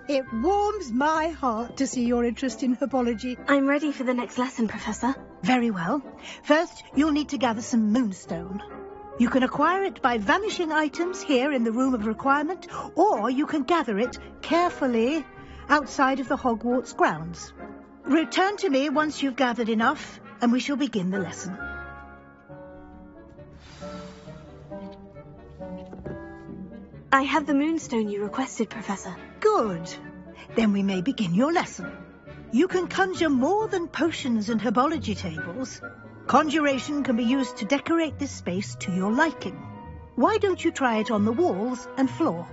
It warms my heart to see your interest in herbology. I'm ready for the next lesson, Professor. Very well. First, you'll need to gather some moonstone. You can acquire it by vanishing items here in the Room of Requirement, or you can gather it carefully outside of the Hogwarts grounds. Return to me once you've gathered enough, and we shall begin the lesson. I have the moonstone you requested, Professor. Good. Then we may begin your lesson. You can conjure more than potions and herbology tables. Conjuration can be used to decorate this space to your liking. Why don't you try it on the walls and floor?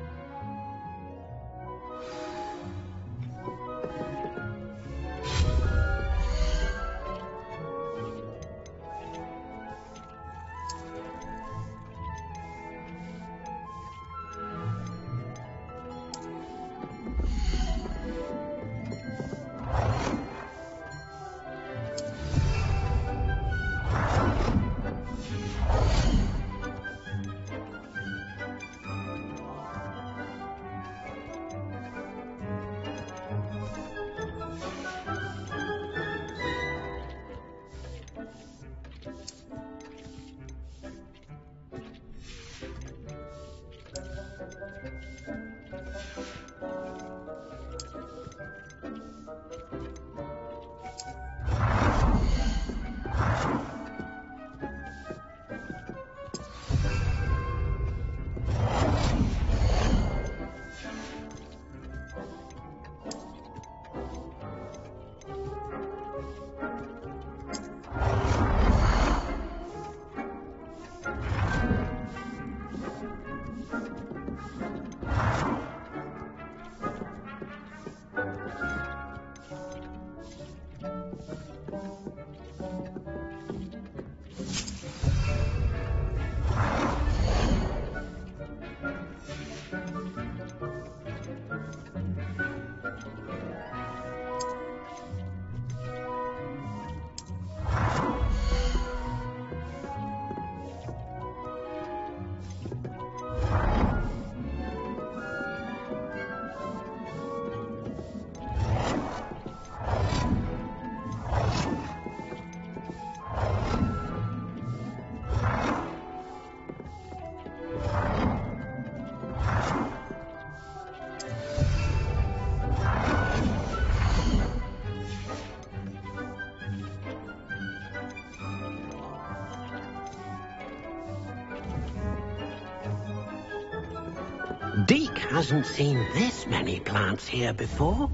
Deke hasn't seen this many plants here before.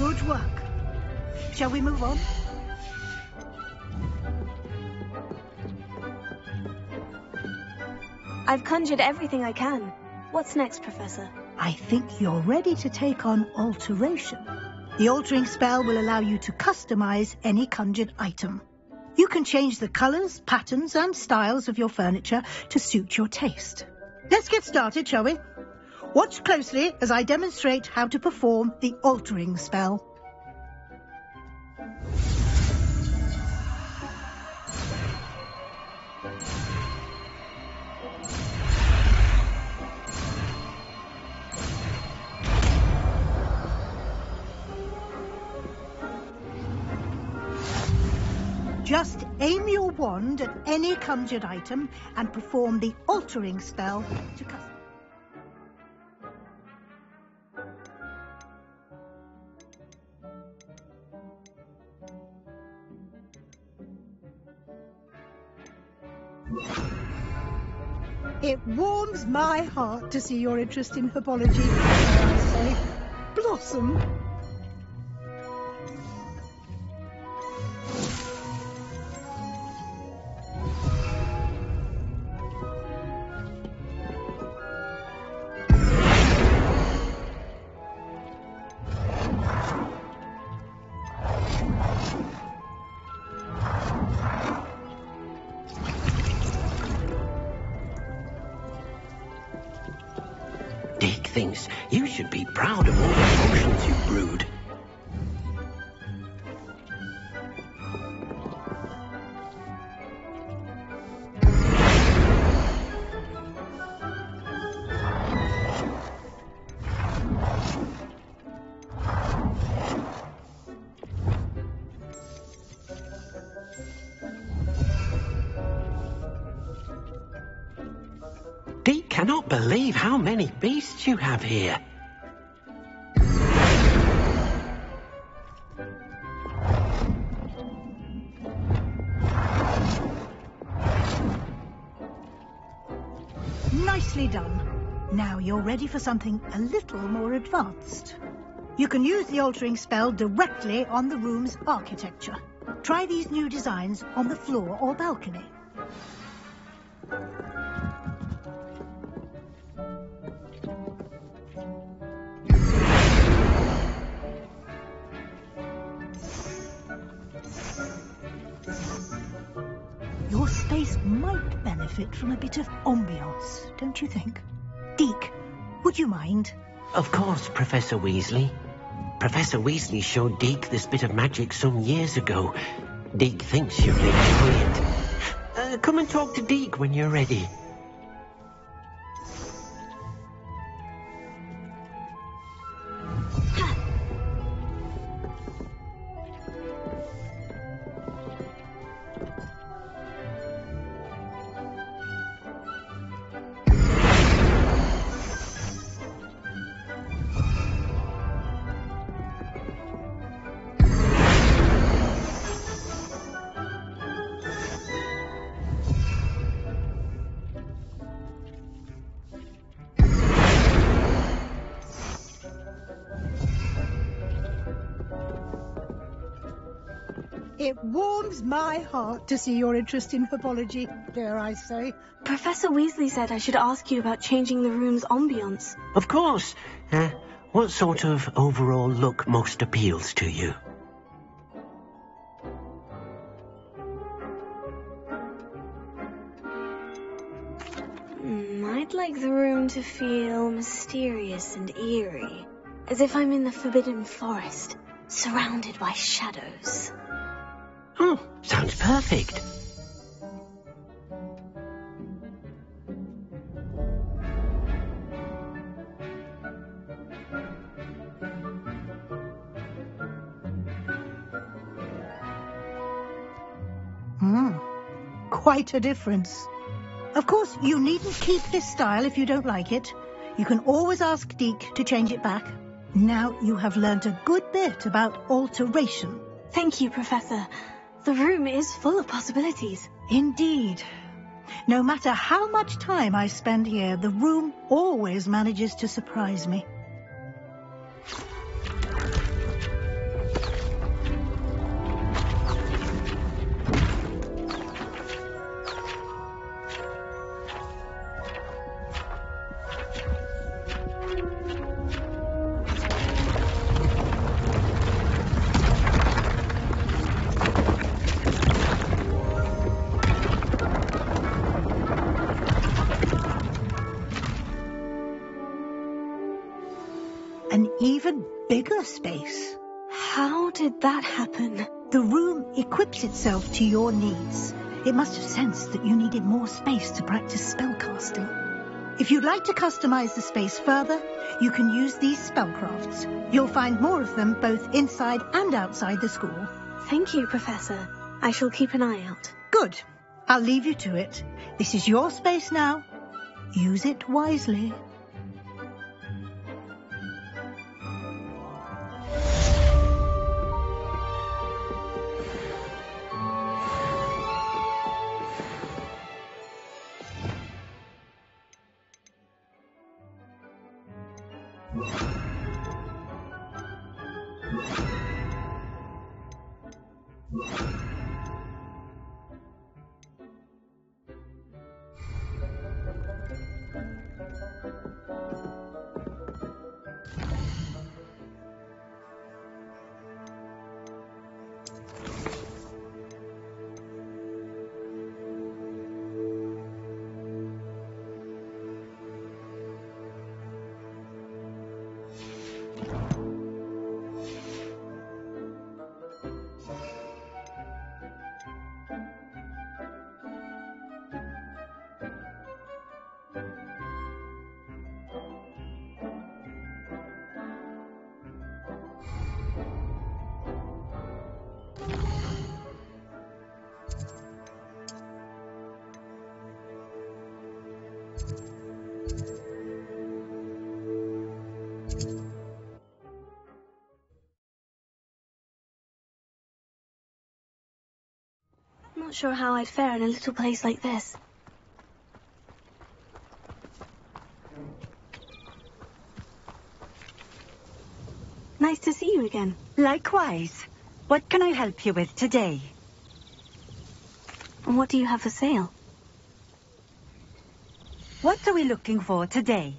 Good work. Shall we move on? I've conjured everything I can. What's next, Professor? I think you're ready to take on alteration. The altering spell will allow you to customize any conjured item. You can change the colors, patterns, and styles of your furniture to suit your taste. Let's get started, shall we? Watch closely as I demonstrate how to perform the altering spell. Just aim your wand at any conjured item and perform the altering spell to custom. It warms my heart to see your interest in herbology, dare I say. Blossom. Dick thinks you should be proud of all the potions you brewed. Dick cannot believe how many beasts you have here. Nicely done. Now you're ready for something a little more advanced. You can use the altering spell directly on the room's architecture. Try these new designs on the floor or balcony. Your space might benefit from a bit of ambiance, don't you think? Deke, would you mind? Of course, Professor Weasley. Professor Weasley showed Deke this bit of magic some years ago. Deke thinks you'll enjoy it. Come and talk to Deke when you're ready. It warms my heart to see your interest in herbology, dare I say. Professor Weasley said I should ask you about changing the room's ambience. Of course. What sort of overall look most appeals to you? I'd like the room to feel mysterious and eerie, as if I'm in the Forbidden Forest, surrounded by shadows. Oh, sounds perfect. Quite a difference. Of course, you needn't keep this style if you don't like it. You can always ask Deke to change it back. Now you have learnt a good bit about alteration. Thank you, Professor. The room is full of possibilities. Indeed. No matter how much time I spend here, the room always manages to surprise me. An even bigger space. How did that happen? The room equips itself to your needs. It must have sensed that you needed more space to practice spellcasting. If you'd like to customize the space further, you can use these spellcrafts. You'll find more of them both inside and outside the school. Thank you, Professor. I shall keep an eye out. Good. I'll leave you to it. This is your space now. Use it wisely. I'm not sure how I'd fare in a little place like this. Nice to see you again. Likewise. What can I help you with today? What do you have for sale? What are we looking for today?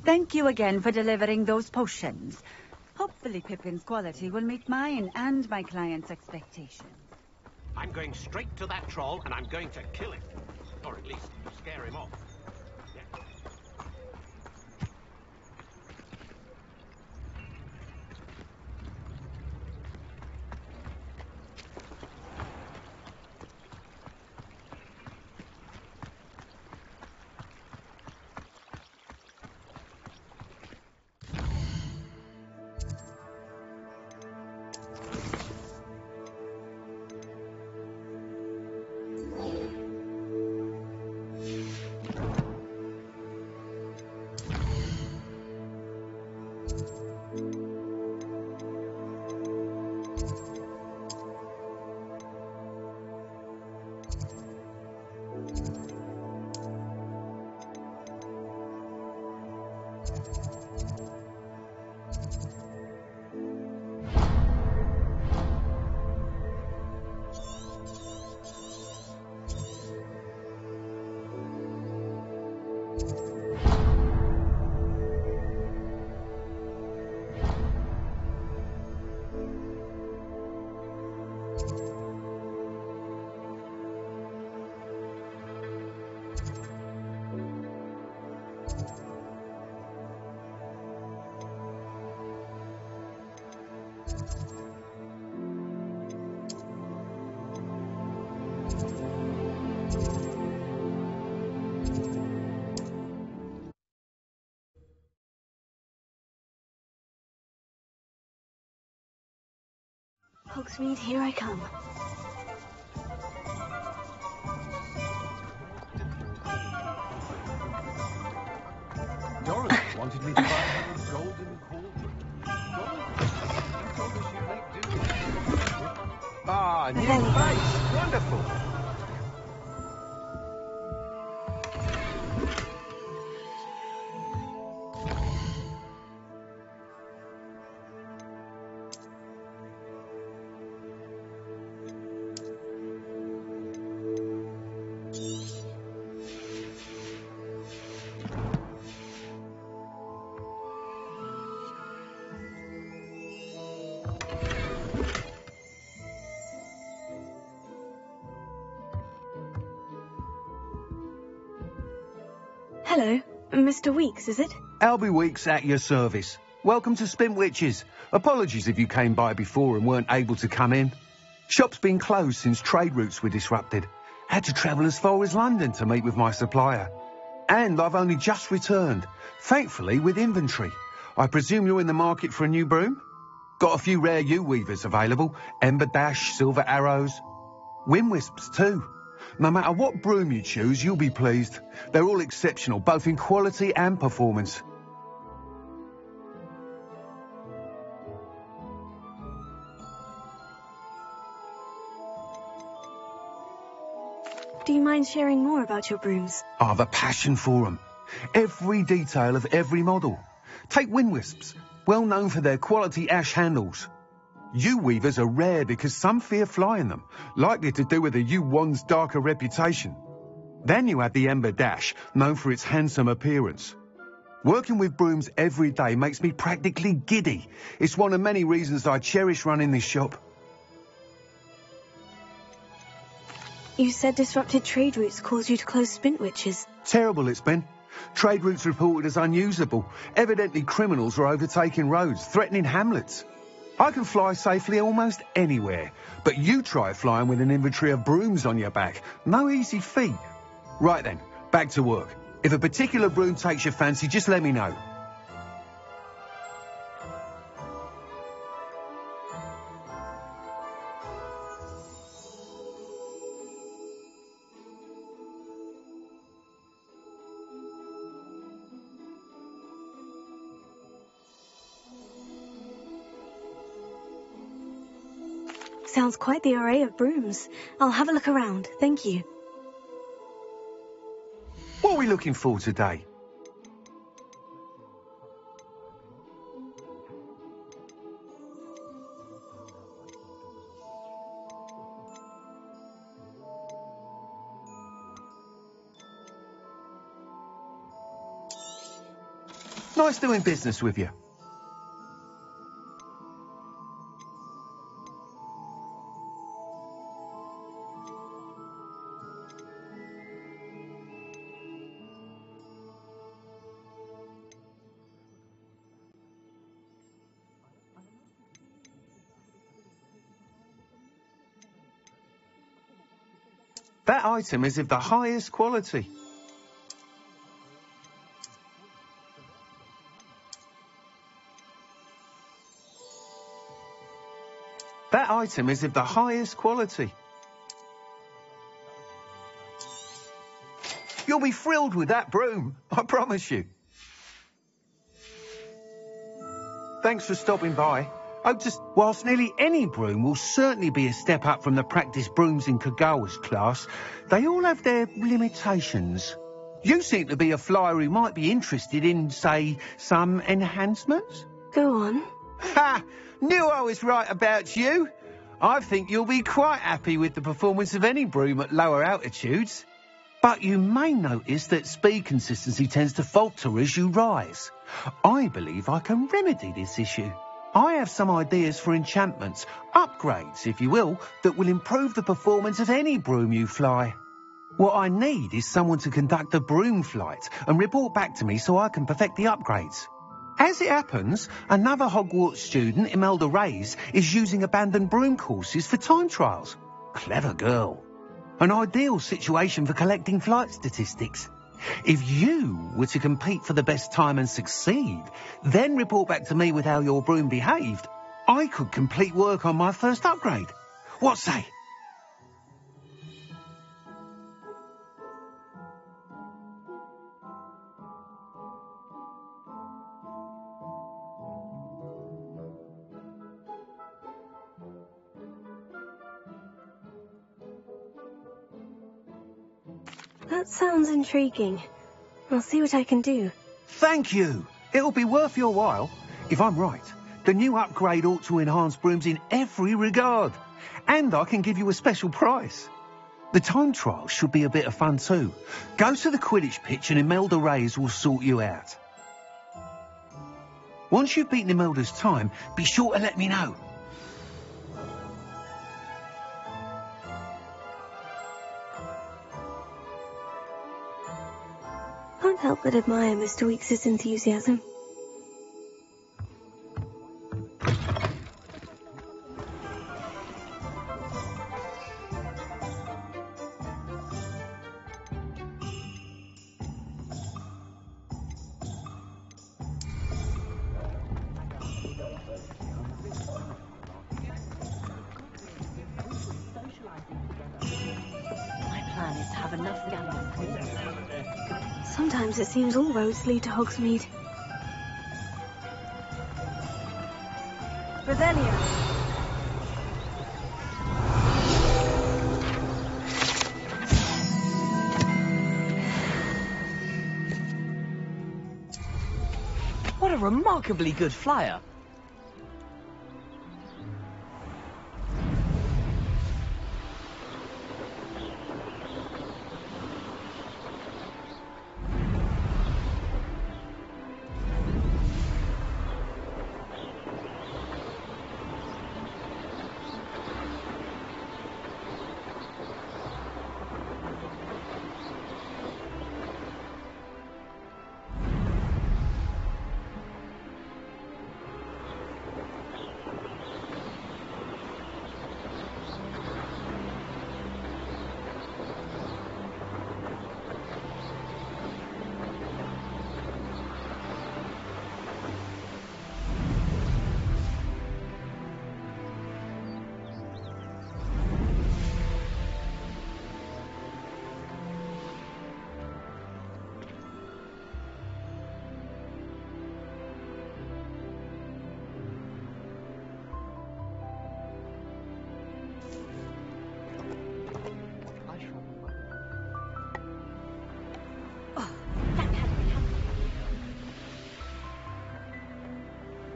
Thank you again for delivering those potions. Hopefully Pippin's quality will meet mine and my client's expectations. I'm going straight to that troll and I'm going to kill him. Or at least scare him off. Yeah. Hogsmeade, here I come. Dorothy wanted me to buy her a golden cauldron. You told us you'd make do. Ah, new face. Wonderful. Hello, Mr. Weeks, is it? Albie Weeks at your service. Welcome to Spintwitches. Apologies if you came by before and weren't able to come in. Shop's been closed since trade routes were disrupted. Had to travel as far as London to meet with my supplier. And I've only just returned, thankfully with inventory. I presume you're in the market for a new broom? Got a few rare U-weavers available. Ember Dash, Silver Arrows. Wind Wisps too. No matter what broom you choose, you'll be pleased. They're all exceptional, both in quality and performance. Do you mind sharing more about your brooms? I've a passion for them. Every detail of every model. Take Wind Wisps, well known for their quality ash handles. U-weavers are rare because some fear flying them, likely to do with the U-wand's darker reputation. Then you have the Ember Dash, known for its handsome appearance. Working with brooms every day makes me practically giddy. It's one of many reasons I cherish running this shop. You said disrupted trade routes caused you to close Spintwitches. Terrible it's been. Trade routes reported as unusable. Evidently criminals are overtaking roads, threatening hamlets. I can fly safely almost anywhere, but you try flying with an inventory of brooms on your back. No easy feat. Right then, back to work. If a particular broom takes your fancy, just let me know. Sounds quite the array of brooms. I'll have a look around, thank you. What are we looking for today? Nice doing business with you. That item is of the highest quality. That item is of the highest quality. You'll be thrilled with that broom, I promise you. Thanks for stopping by. Whilst nearly any broom will certainly be a step up from the practice brooms in Kagawa's class, they all have their limitations. You seem to be a flyer who might be interested in, say, some enhancements? Go on. Ha! Knew I was right about you. I think you'll be quite happy with the performance of any broom at lower altitudes. But you may notice that speed consistency tends to falter as you rise. I believe I can remedy this issue. I have some ideas for enchantments, upgrades, if you will, that will improve the performance of any broom you fly. What I need is someone to conduct a broom flight and report back to me so I can perfect the upgrades. As it happens, another Hogwarts student, Imelda Reyes, is using abandoned broom courses for time trials. Clever girl. An ideal situation for collecting flight statistics. If you were to compete for the best time and succeed, then report back to me with how your broom behaved, I could complete work on my first upgrade. What say? That sounds intriguing. I'll see what I can do. Thank you. It'll be worth your while. If I'm right, the new upgrade ought to enhance brooms in every regard. And I can give you a special price. The time trial should be a bit of fun too. Go to the Quidditch pitch and Imelda Reyes will sort you out. Once you've beaten Imelda's time, be sure to let me know. Can't help but admire Mr. Weekes' enthusiasm. have enough gambles. Sometimes it seems all roads lead to Hogsmeade. Revelio. What a remarkably good flyer.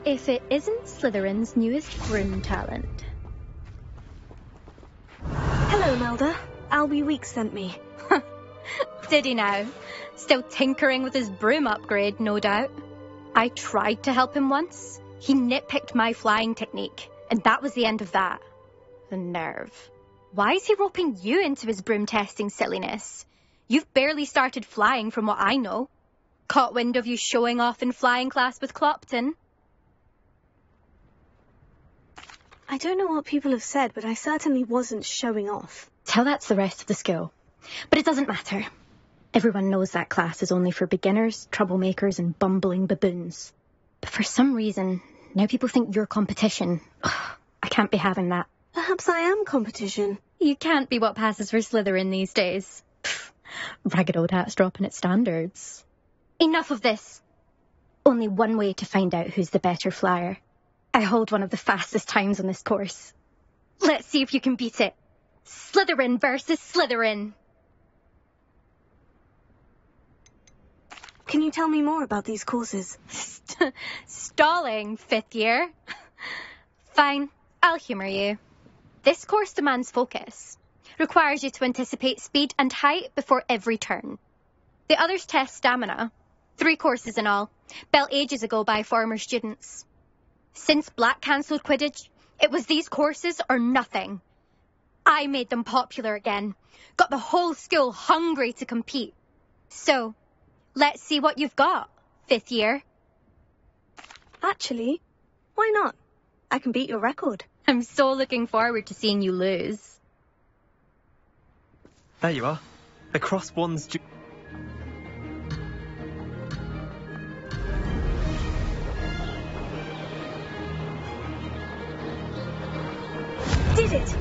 If it isn't Slytherin's newest broom talent. Hello, Melda. Albie Weeks sent me. Did he now? Still tinkering with his broom upgrade, no doubt. I tried to help him once. He nitpicked my flying technique, and that was the end of that. The nerve. Why is he roping you into his broom testing silliness? You've barely started flying from what I know. Caught wind of you showing off in flying class with Clopton. I don't know what people have said, but I certainly wasn't showing off. Tell that to the rest of the school. But it doesn't matter. Everyone knows that class is only for beginners, troublemakers, and bumbling baboons. But for some reason, now people think you're competition. Ugh, I can't be having that. Perhaps I am competition. You can't be what passes for Slytherin these days. Pfft, ragged old hat's dropping its standards. Enough of this. Only one way to find out who's the better flyer. I hold one of the fastest times on this course. Let's see if you can beat it. Slytherin versus Slytherin. Can you tell me more about these courses? Stalling, 5th year. Fine, I'll humour you. This course demands focus. Requires you to anticipate speed and height before every turn. The others test stamina. 3 courses in all, built ages ago by former students. Since Black cancelled Quidditch, it was these courses or nothing. I made them popular again. Got the whole school hungry to compete. So, let's see what you've got, 5th year. Actually, why not? I can beat your record. I'm so looking forward to seeing you lose. There you are. The cross one's... Did it!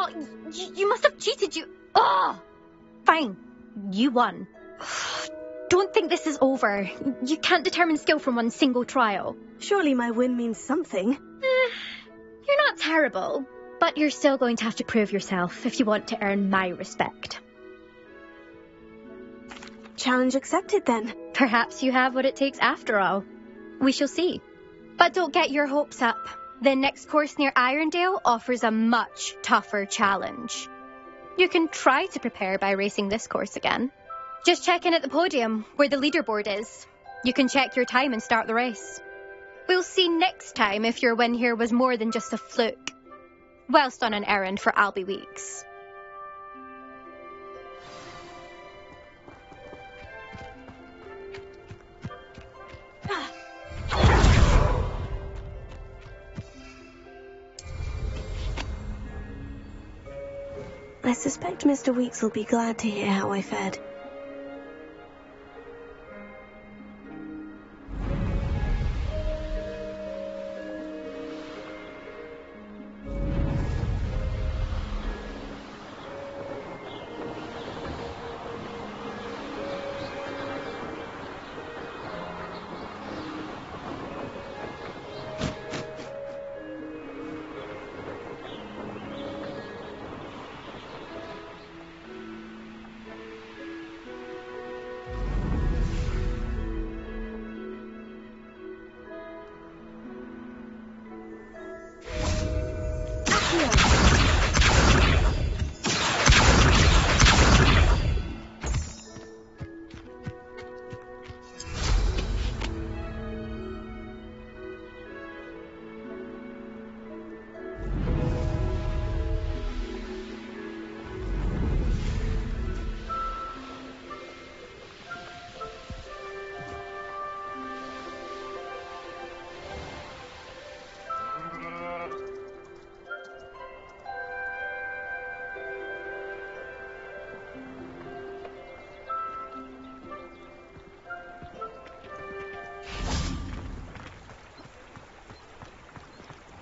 Oh, you must have cheated, you... Oh! Fine. You won. Don't think this is over. You can't determine skill from one single trial. Surely my win means something. You're not terrible, but you're still going to have to prove yourself if you want to earn my respect. Challenge accepted, then. Perhaps you have what it takes after all. We shall see. But don't get your hopes up. The next course near Irondale offers a much tougher challenge. You can try to prepare by racing this course again. Just check in at the podium, where the leaderboard is. You can check your time and start the race. We'll see next time if your win here was more than just a fluke. Whilst on an errand for Albie Weeks. I suspect Mr. Weeks will be glad to hear how I fared.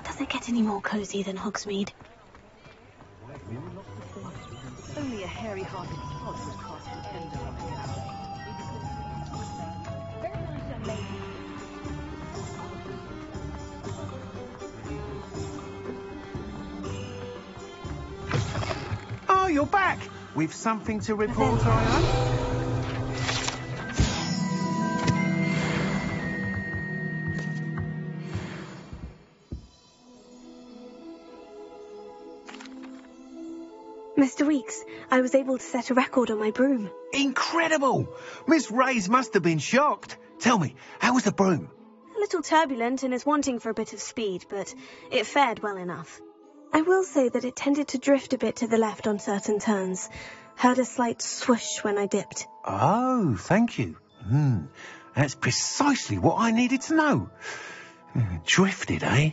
Does it get any more cozy than Hogsmeade? Only a hairy-hearted sod would cast an ender on it. Oh, you're back! With something to report, I hope? Mr. Weeks, I was able to set a record on my broom. Incredible! Miss Reyes must have been shocked. Tell me, how was the broom? A little turbulent and is wanting for a bit of speed, but it fared well enough. I will say that it tended to drift a bit to the left on certain turns. Heard a slight swoosh when I dipped. Oh, thank you. That's precisely what I needed to know. Drifted, eh?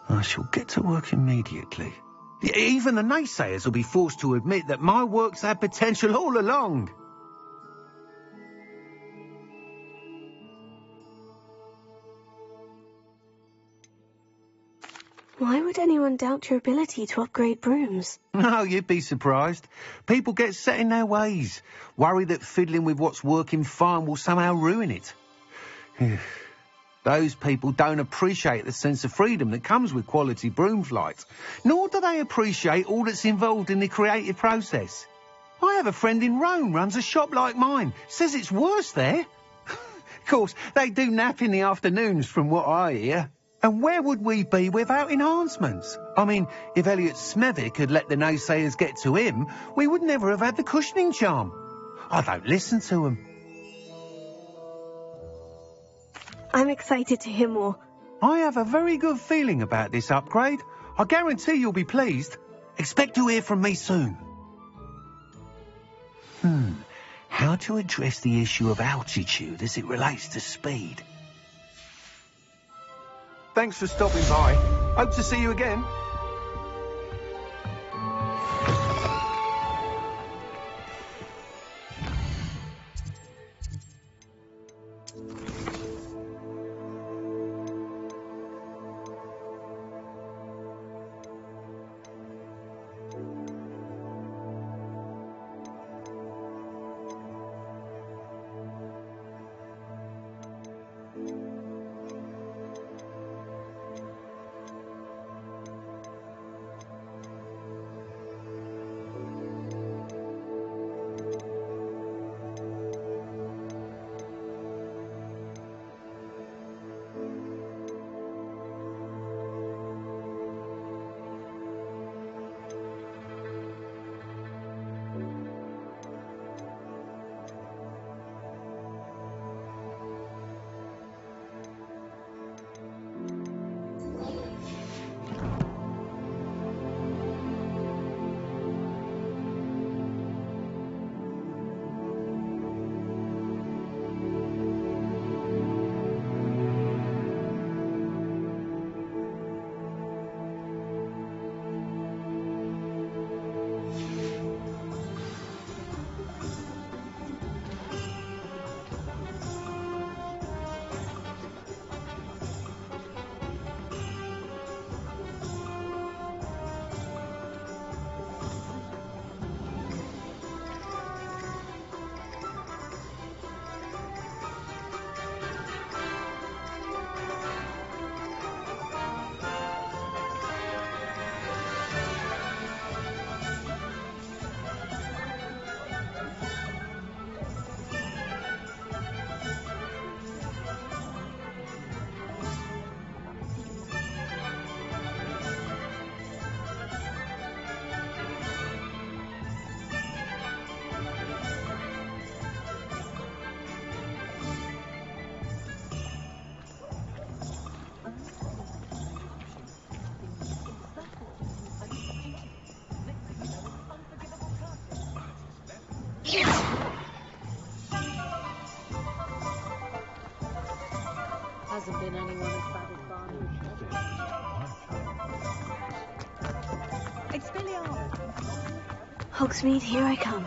I shall get to work immediately. Even the naysayers will be forced to admit that my work's had potential all along. Why would anyone doubt your ability to upgrade brooms? No, you'd be surprised. People get set in their ways, worry that fiddling with what's working fine will somehow ruin it. Those people don't appreciate the sense of freedom that comes with quality broom flight, nor do they appreciate all that's involved in the creative process. I have a friend in Rome runs a shop like mine, says it's worse there. Of course, they do nap in the afternoons from what I hear. And where would we be without enhancements? I mean, if Elliot Smethwick had let the naysayers get to him, we would never have had the cushioning charm. I don't listen to them. I'm excited to hear more. I have a very good feeling about this upgrade. I guarantee you'll be pleased. Expect to hear from me soon. How to address the issue of altitude as it relates to speed? Thanks for stopping by. Hope to see you again. been anyone as bad as Barney. Expelliarmus. Hogsmeade, here I come.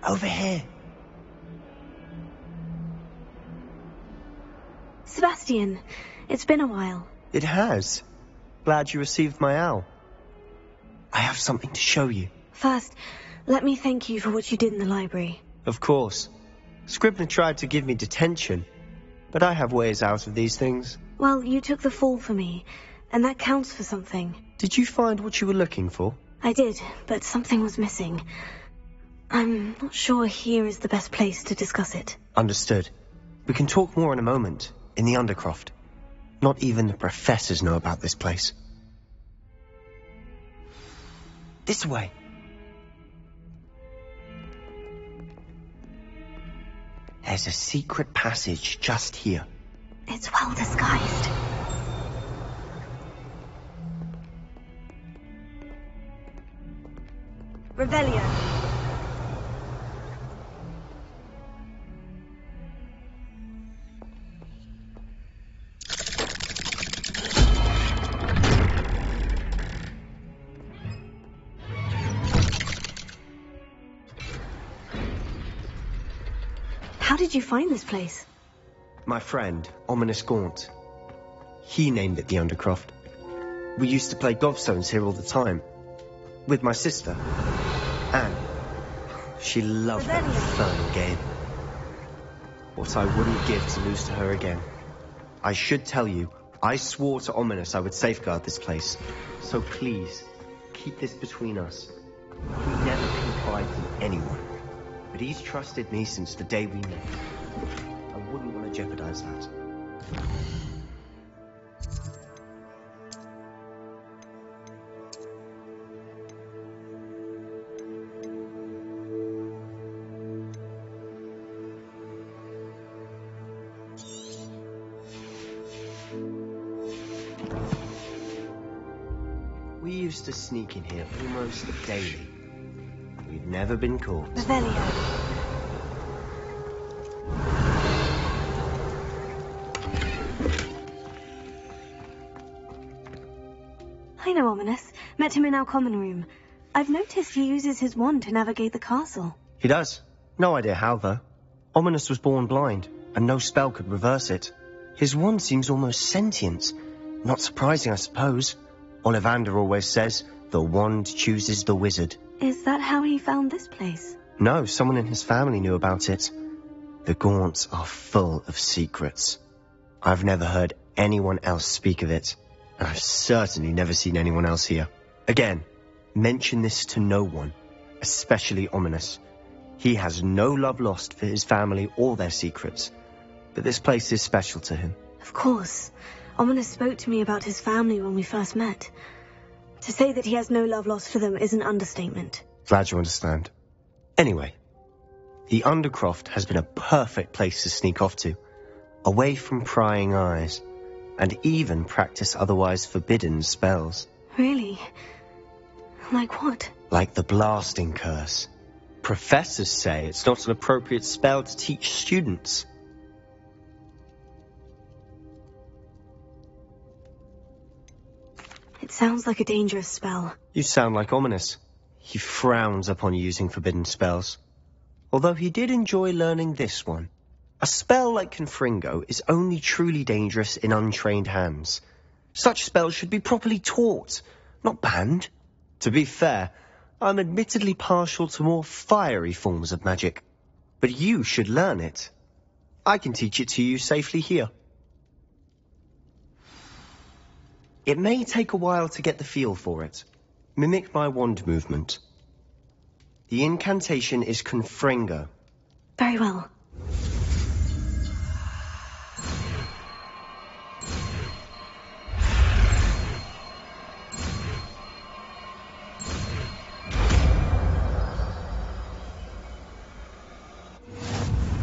Over here. Sebastian, it's been a while. It has. Glad you received my owl. I have something to show you. First, let me thank you for what you did in the library. Of course. Scribner tried to give me detention, but I have ways out of these things. Well, you took the fall for me, and that counts for something. Did you find what you were looking for? I did, but something was missing. I'm not sure here is the best place to discuss it. Understood. We can talk more in a moment, in the Undercroft. Not even the professors know about this place. This way. There's a secret passage just here. It's well disguised. Revelio. How did you find this place? My friend, Ominous Gaunt. He named it the Undercroft. We used to play gobstones here all the time. With my sister, Anne. She loved that infernal game. What I wouldn't give to lose to her again. I should tell you, I swore to Ominous I would safeguard this place. So please, keep this between us. We never confide in anyone. But he's trusted me since the day we met. I wouldn't want to jeopardize that. We used to sneak in here almost daily. We've never been caught. Revelio. I know Ominous. Met him in our common room. I've noticed he uses his wand to navigate the castle. He does. No idea how, though. Ominous was born blind, and no spell could reverse it. His wand seems almost sentient. Not surprising, I suppose. Ollivander always says, the wand chooses the wizard. Is that how he found this place? No, someone in his family knew about it. The Gaunts are full of secrets. I've never heard anyone else speak of it, and I've certainly never seen anyone else here. Again, mention this to no one, especially Ominous. He has no love lost for his family or their secrets, but this place is special to him. Of course. Ominous spoke to me about his family when we first met. To say that he has no love lost for them is an understatement. Glad you understand. Anyway, the Undercroft has been a perfect place to sneak off to, away from prying eyes, and even practice otherwise forbidden spells. Really? Like what? Like the blasting curse. Professors say it's not an appropriate spell to teach students. It sounds like a dangerous spell. You sound like Ominous. He frowns upon using forbidden spells. Although he did enjoy learning this one. A spell like Confringo is only truly dangerous in untrained hands. Such spells should be properly taught, not banned. To be fair, I'm admittedly partial to more fiery forms of magic. But you should learn it. I can teach it to you safely here. It may take a while to get the feel for it. Mimic my wand movement. The incantation is Confringo. Very well.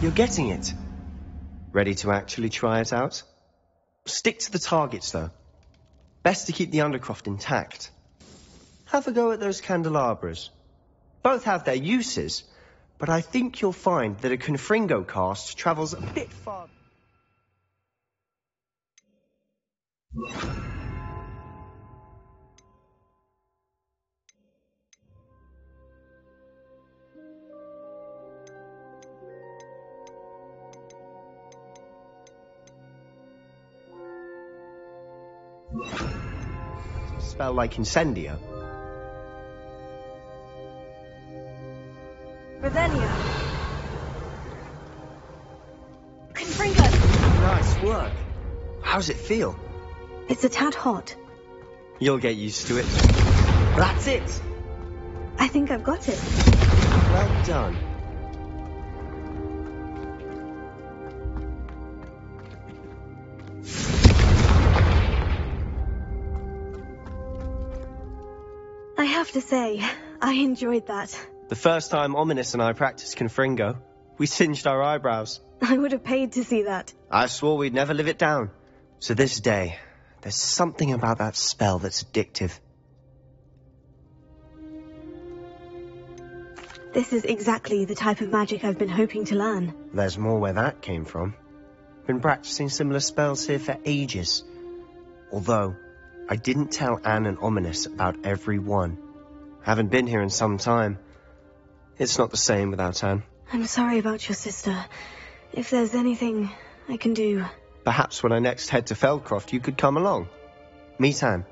You're getting it. Ready to actually try it out? Stick to the targets, though. Best to keep the Undercroft intact. Have a go at those candelabras. Both have their uses, but I think you'll find that a Confringo cast travels a bit far. Spell like Incendio. Revelio. Confringo. Nice work. How's it feel? It's a tad hot. You'll get used to it. That's it. I think I've got it. Well done. I have to say, I enjoyed that. The first time Ominous and I practiced Confringo, we singed our eyebrows. I would have paid to see that. I swore we'd never live it down. To this day, there's something about that spell that's addictive. This is exactly the type of magic I've been hoping to learn. There's more where that came from. Been practicing similar spells here for ages. Although, I didn't tell Anne and Ominous about every one. Haven't been here in some time. It's not the same without Anne. I'm sorry about your sister. If there's anything I can do... Perhaps when I next head to Feldcroft, you could come along. Meet Anne.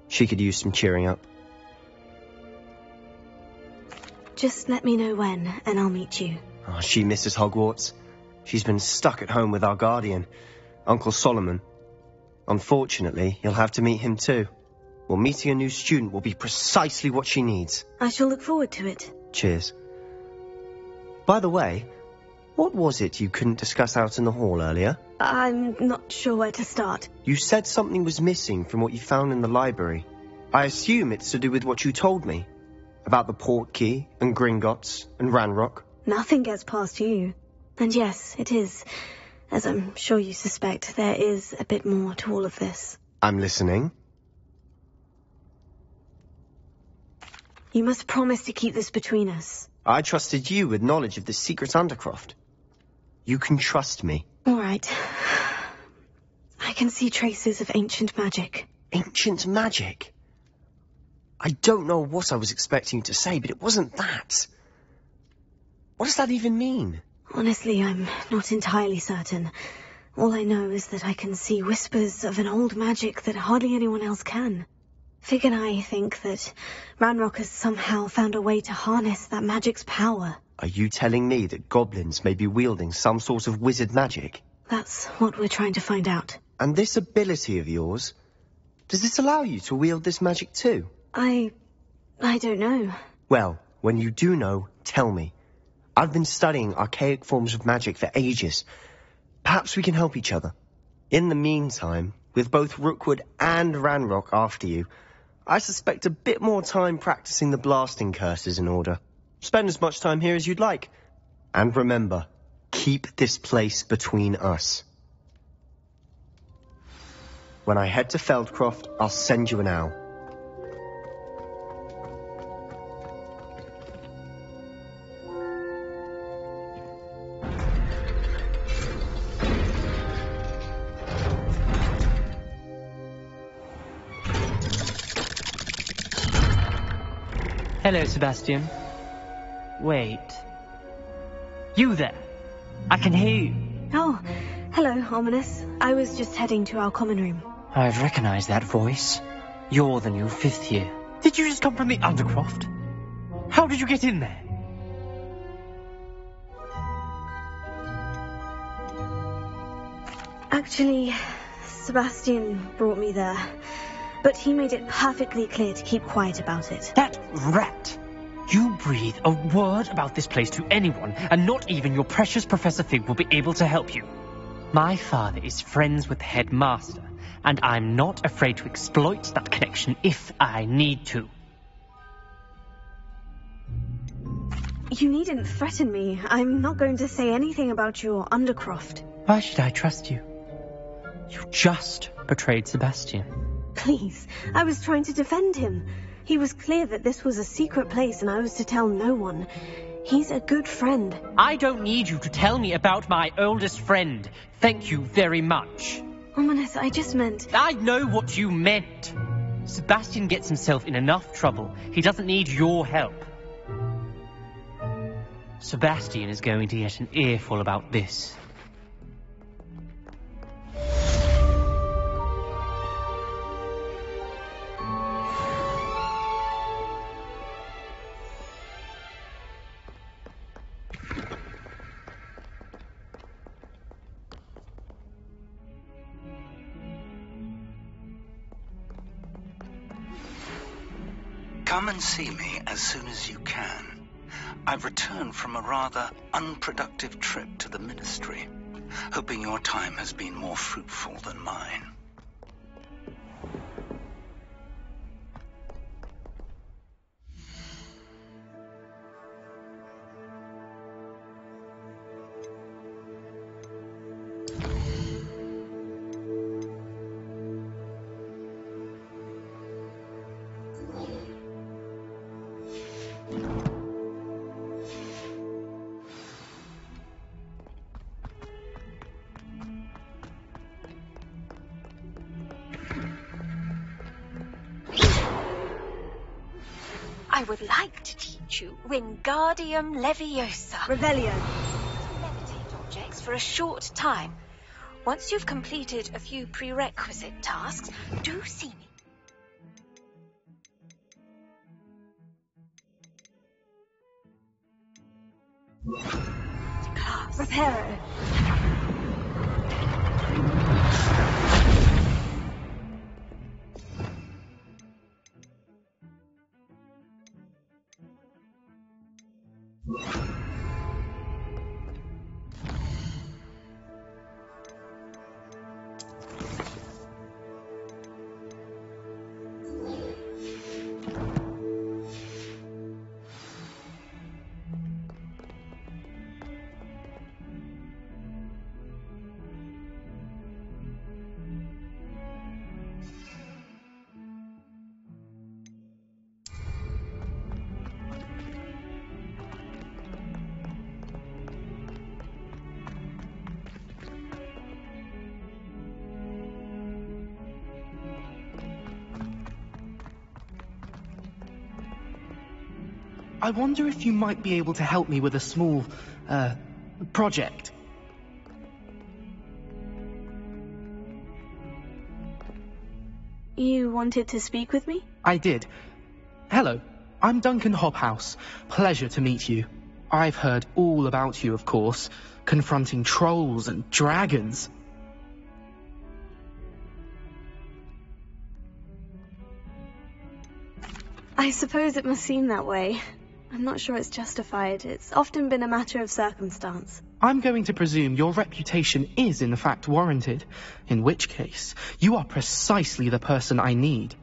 She could use some cheering up. Just let me know when, and I'll meet you. Oh, she misses Hogwarts. She's been stuck at home with our guardian, Uncle Solomon. Unfortunately, you'll have to meet him too. Well, meeting a new student will be precisely what she needs. I shall look forward to it. Cheers. By the way, what was it you couldn't discuss out in the hall earlier? I'm not sure where to start. You said something was missing from what you found in the library. I assume it's to do with what you told me. About the Portkey and Gringotts and Ranrock. Nothing gets past you. And yes, it is. As I'm sure you suspect, there is a bit more to all of this. I'm listening. You must promise to keep this between us. I trusted you with knowledge of the secret Undercroft. You can trust me. All right. I can see traces of ancient magic. Ancient magic? I don't know what I was expecting you to say, but it wasn't that. What does that even mean? Honestly, I'm not entirely certain. All I know is that I can see whispers of an old magic that hardly anyone else can. Fig and I think that Ranrock has somehow found a way to harness that magic's power. Are you telling me that goblins may be wielding some sort of wizard magic? That's what we're trying to find out. And this ability of yours, does this allow you to wield this magic too? I don't know. Well, when you do know, tell me. I've been studying archaic forms of magic for ages. Perhaps we can help each other. In the meantime, with both Rookwood and Ranrock after you, I suspect a bit more time practicing the blasting curse is in order. Spend as much time here as you'd like. And remember, keep this place between us. When I head to Feldcroft, I'll send you an owl. Hello, Sebastian. Wait. You there? I can hear you. Oh, hello, Ominous. I was just heading to our common room. I've recognized that voice. You're the new 5th year. Did you just come from the Undercroft? How did you get in there? Actually, Sebastian brought me there. But he made it perfectly clear to keep quiet about it. That rat! You breathe a word about this place to anyone, and not even your precious Professor Fig will be able to help you. My father is friends with the headmaster, and I'm not afraid to exploit that connection if I need to. You needn't threaten me. I'm not going to say anything about your Undercroft. Why should I trust you? You just betrayed Sebastian. Please, I was trying to defend him. He was clear that this was a secret place and I was to tell no one. He's a good friend. I don't need you to tell me about my oldest friend. Thank you very much. Ominous, I just meant... I know what you meant. Sebastian gets himself in enough trouble. He doesn't need your help. Sebastian is going to get an earful about this. Come and see me as soon as you can. I've returned from a rather unproductive trip to the Ministry, hoping your time has been more fruitful than mine. I would like to teach you Wingardium Leviosa. Revelio. Levitate objects for a short time. Once you've completed a few prerequisite tasks, do see me. Class. Reparo. I wonder if you might be able to help me with a small, project. You wanted to speak with me? I did. Hello, I'm Duncan Hobhouse. Pleasure to meet you. I've heard all about you, of course, confronting trolls and dragons. I suppose it must seem that way. I'm not sure it's justified. It's often been a matter of circumstance. I'm going to presume your reputation is in fact warranted, in which case you are precisely the person I need.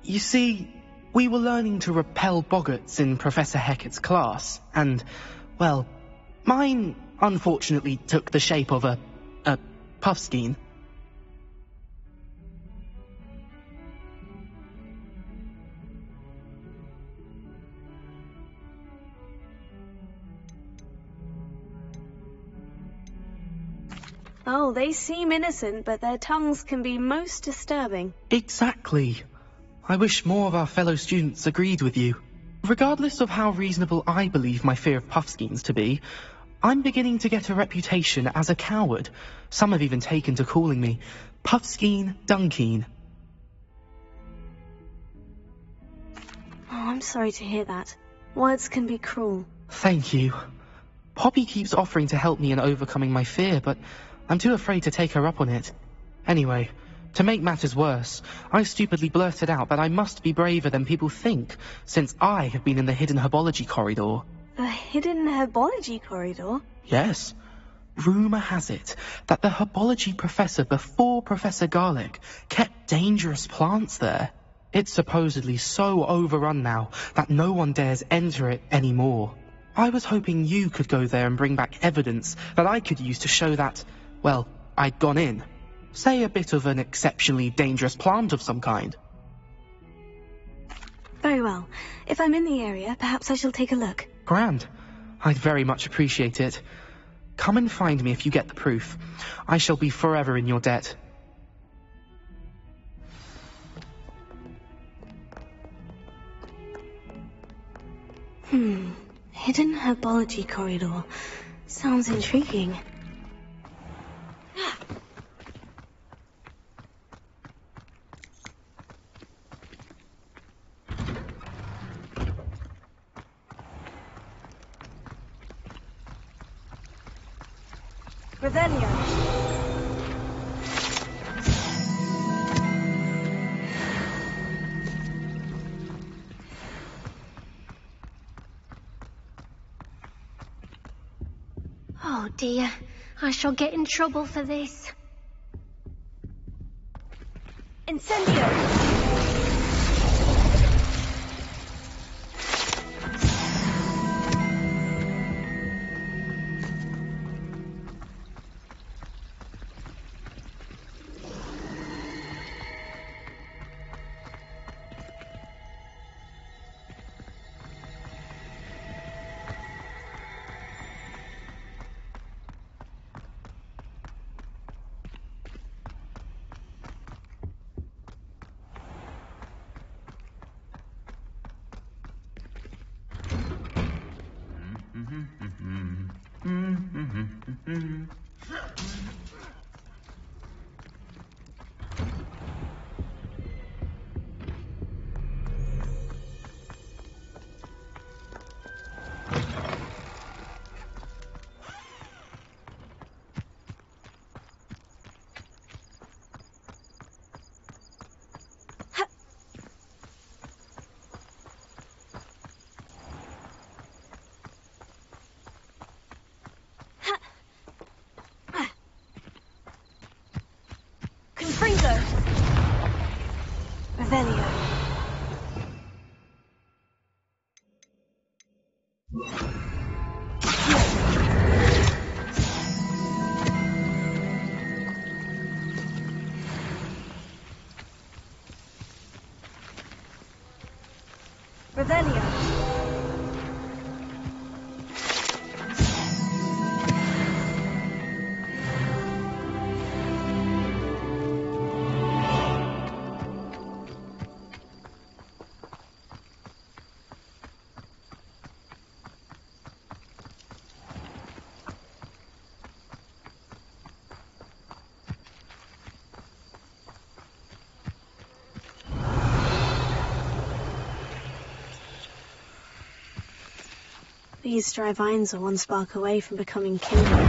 You see, we were learning to repel boggarts in Professor Hecat's class, and, well, mine unfortunately took the shape of a puffskein. Oh, they seem innocent, but their tongues can be most disturbing. Exactly. I wish more of our fellow students agreed with you. Regardless of how reasonable I believe my fear of puffskeins to be, I'm beginning to get a reputation as a coward. Some have even taken to calling me Puffskeen Dunkeen. Oh, I'm sorry to hear that. Words can be cruel. Thank you. Poppy keeps offering to help me in overcoming my fear, but I'm too afraid to take her up on it. Anyway, to make matters worse, I stupidly blurted out that I must be braver than people think, since I have been in the hidden herbology corridor. The hidden herbology corridor? Yes. Rumour has it that the herbology professor before Professor Garlic kept dangerous plants there. It's supposedly so overrun now that no one dares enter it anymore. I was hoping you could go there and bring back evidence that I could use to show that, well, I'd gone in. Say a bit of an exceptionally dangerous plant of some kind. Very well. If I'm in the area, perhaps I shall take a look. Grand. I'd very much appreciate it. Come and find me if you get the proof. I shall be forever in your debt. Hidden herbology corridor. Sounds intriguing. Revelio. Oh dear, I shall get in trouble for this. Incendio. Revelio. Revelio. These dry vines are one spark away from becoming kindling.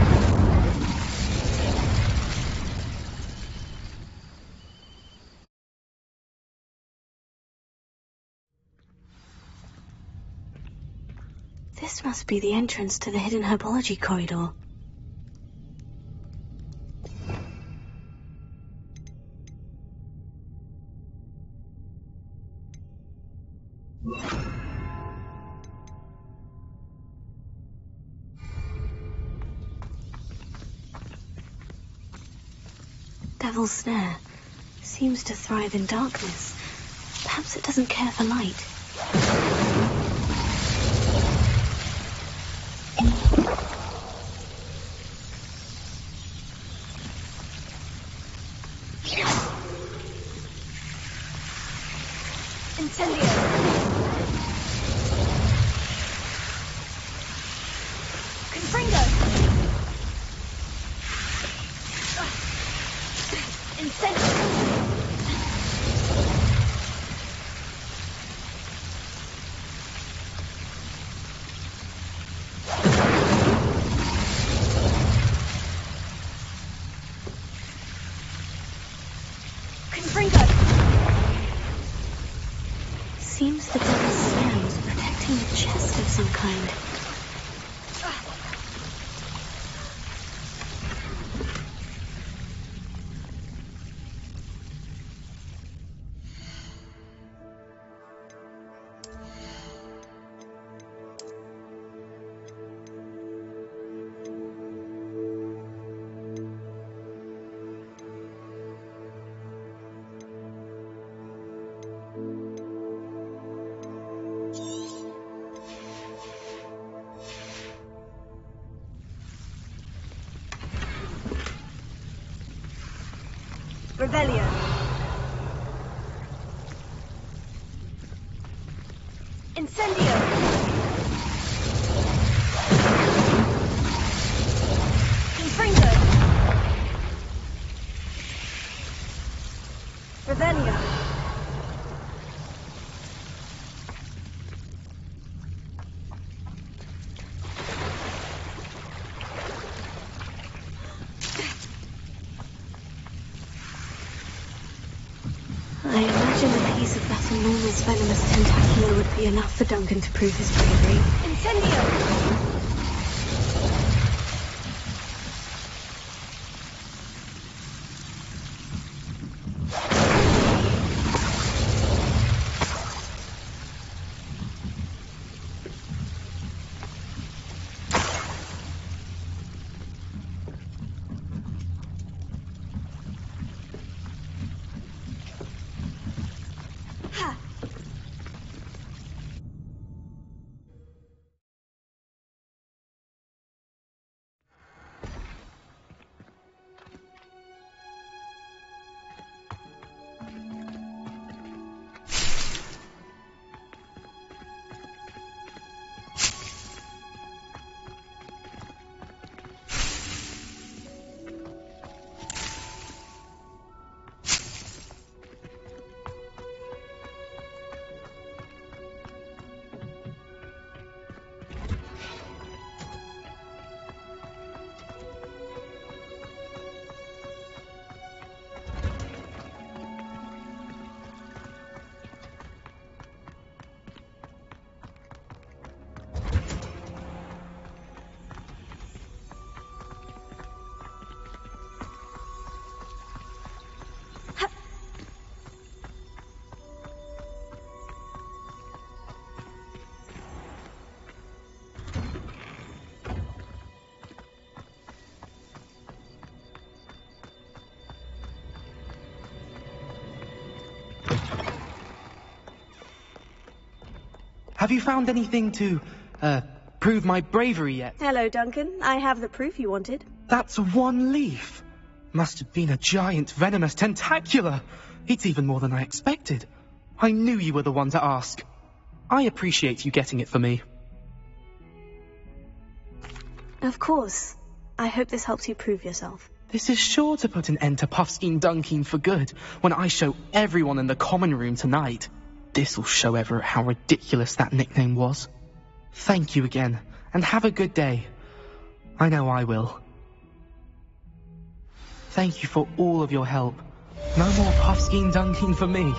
This must be the entrance to the hidden herbology corridor. Devil's Snare seems to thrive in darkness. Perhaps it doesn't care for light. Incendio! Confringo! Incendio! Seems the devil's snare is protecting a chest of some kind. Revelio. Incendio. Confringo. Revelio. I imagine a piece of that enormous venomous tentacular would be enough for Duncan to prove his bravery. Incendio! Have you found anything to, prove my bravery yet? Hello, Duncan. I have the proof you wanted. That's one leaf. Must have been a giant venomous tentacula. It's even more than I expected. I knew you were the one to ask. I appreciate you getting it for me. Of course. I hope this helps you prove yourself. This is sure to put an end to Puffskein Dunkeen for good when I show everyone in the common room tonight. This'll show Everett how ridiculous that nickname was. Thank you again, and have a good day. I know I will. Thank you for all of your help. No more puffskein dunking for me.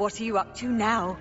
What are you up to now?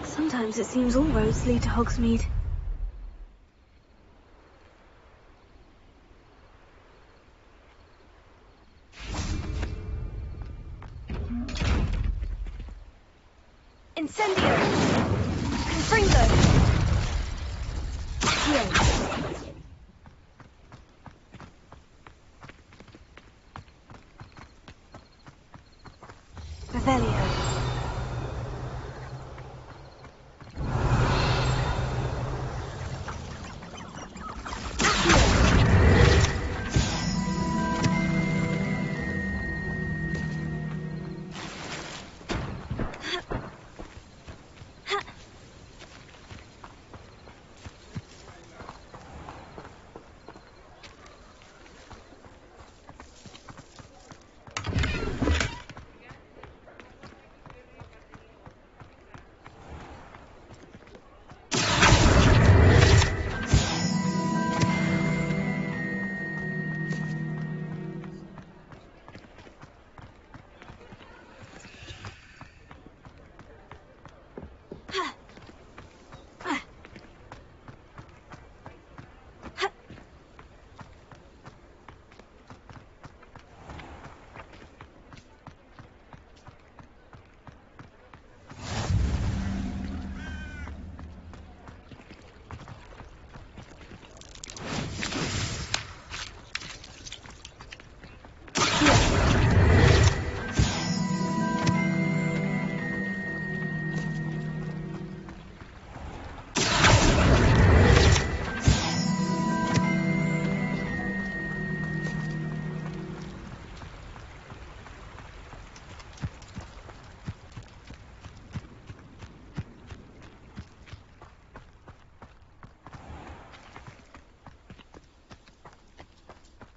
Sometimes it seems all roads lead to Hogsmeade. Incendio! Confringo! Revelio.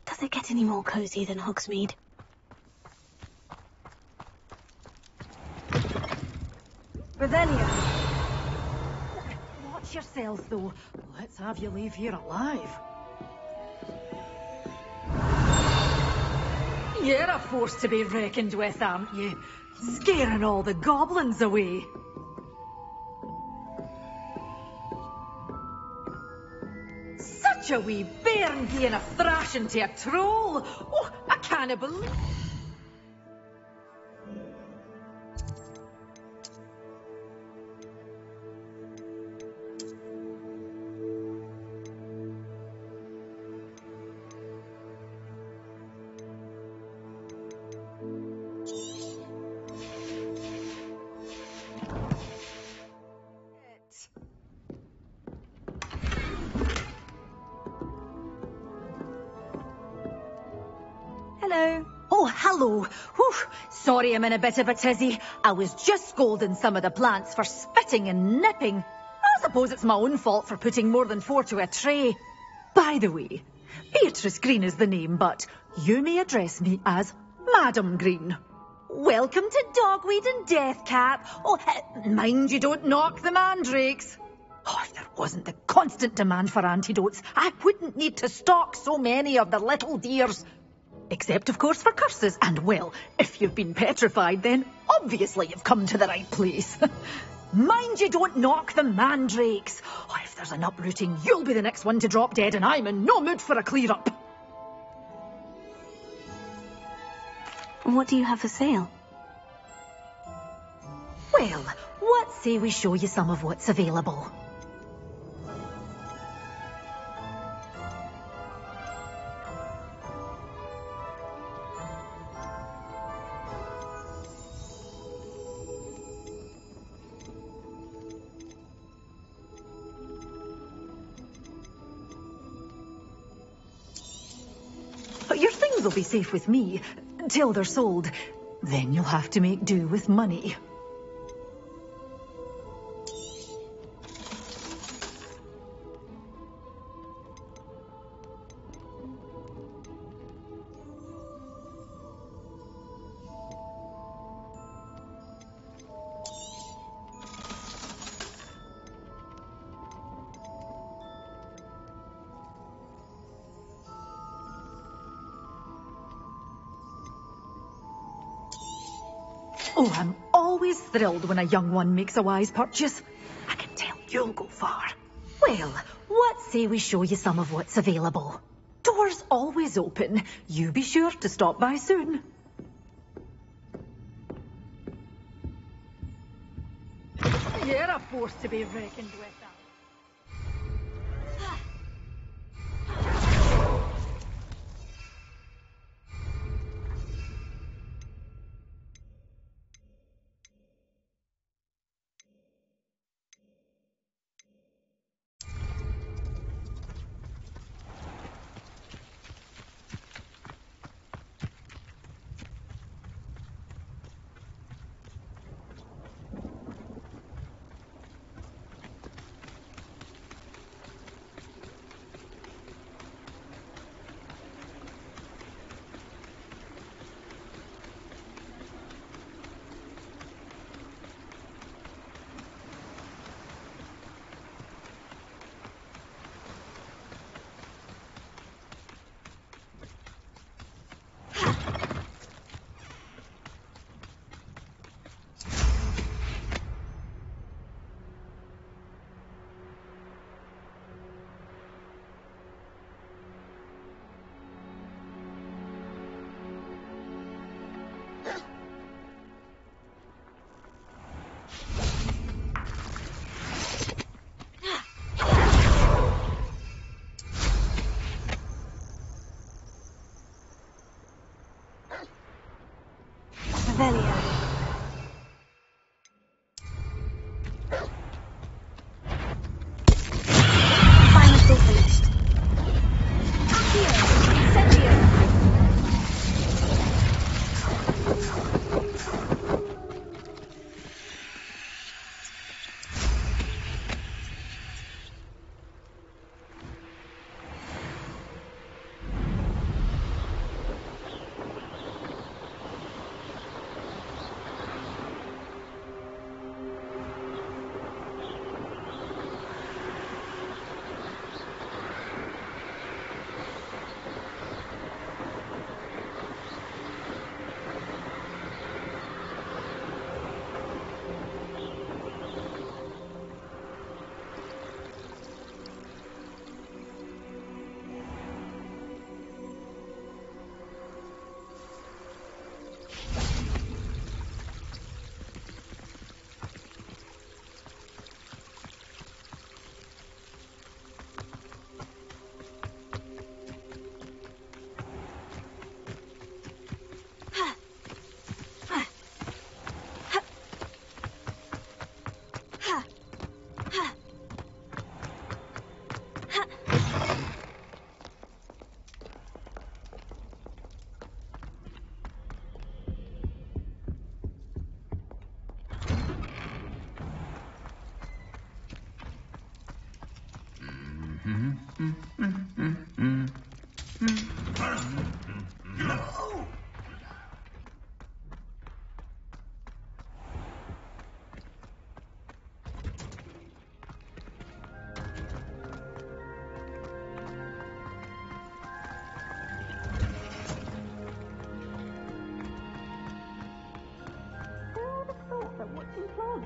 Does it get any more cosy than Hogsmeade? Revelio. Watch yourselves, though. Let's have you leave here alive. You're a force to be reckoned with, aren't you? Scaring all the goblins away. Such a wee bairn giving a thrashing to a troll. Oh, I can't believe... Hello. Oh, hello. Whew. Sorry I'm in a bit of a tizzy. I was just scolding some of the plants for spitting and nipping. I suppose it's my own fault for putting more than 4 to a tray. By the way, Beatrice Green is the name, but you may address me as Madam Green. Welcome to Dogweed and Deathcap. Oh, mind you don't knock the mandrakes. Oh, if there wasn't the constant demand for antidotes, I wouldn't need to stock so many of the little dears. Except, of course, for curses. And, well, if you've been petrified, then obviously you've come to the right place. Mind you don't knock the mandrakes. Oh, if there's an uprooting, you'll be the next one to drop dead, and I'm in no mood for a clear-up. What do you have for sale? Well, what say we show you some of what's available? will be safe with me, till they're sold. Then you'll have to make do with money. Oh, I'm always thrilled when a young one makes a wise purchase. I can tell you'll go far. Well, what say we show you some of what's available? Doors always open. You be sure to stop by soon. You're a force to be reckoned with.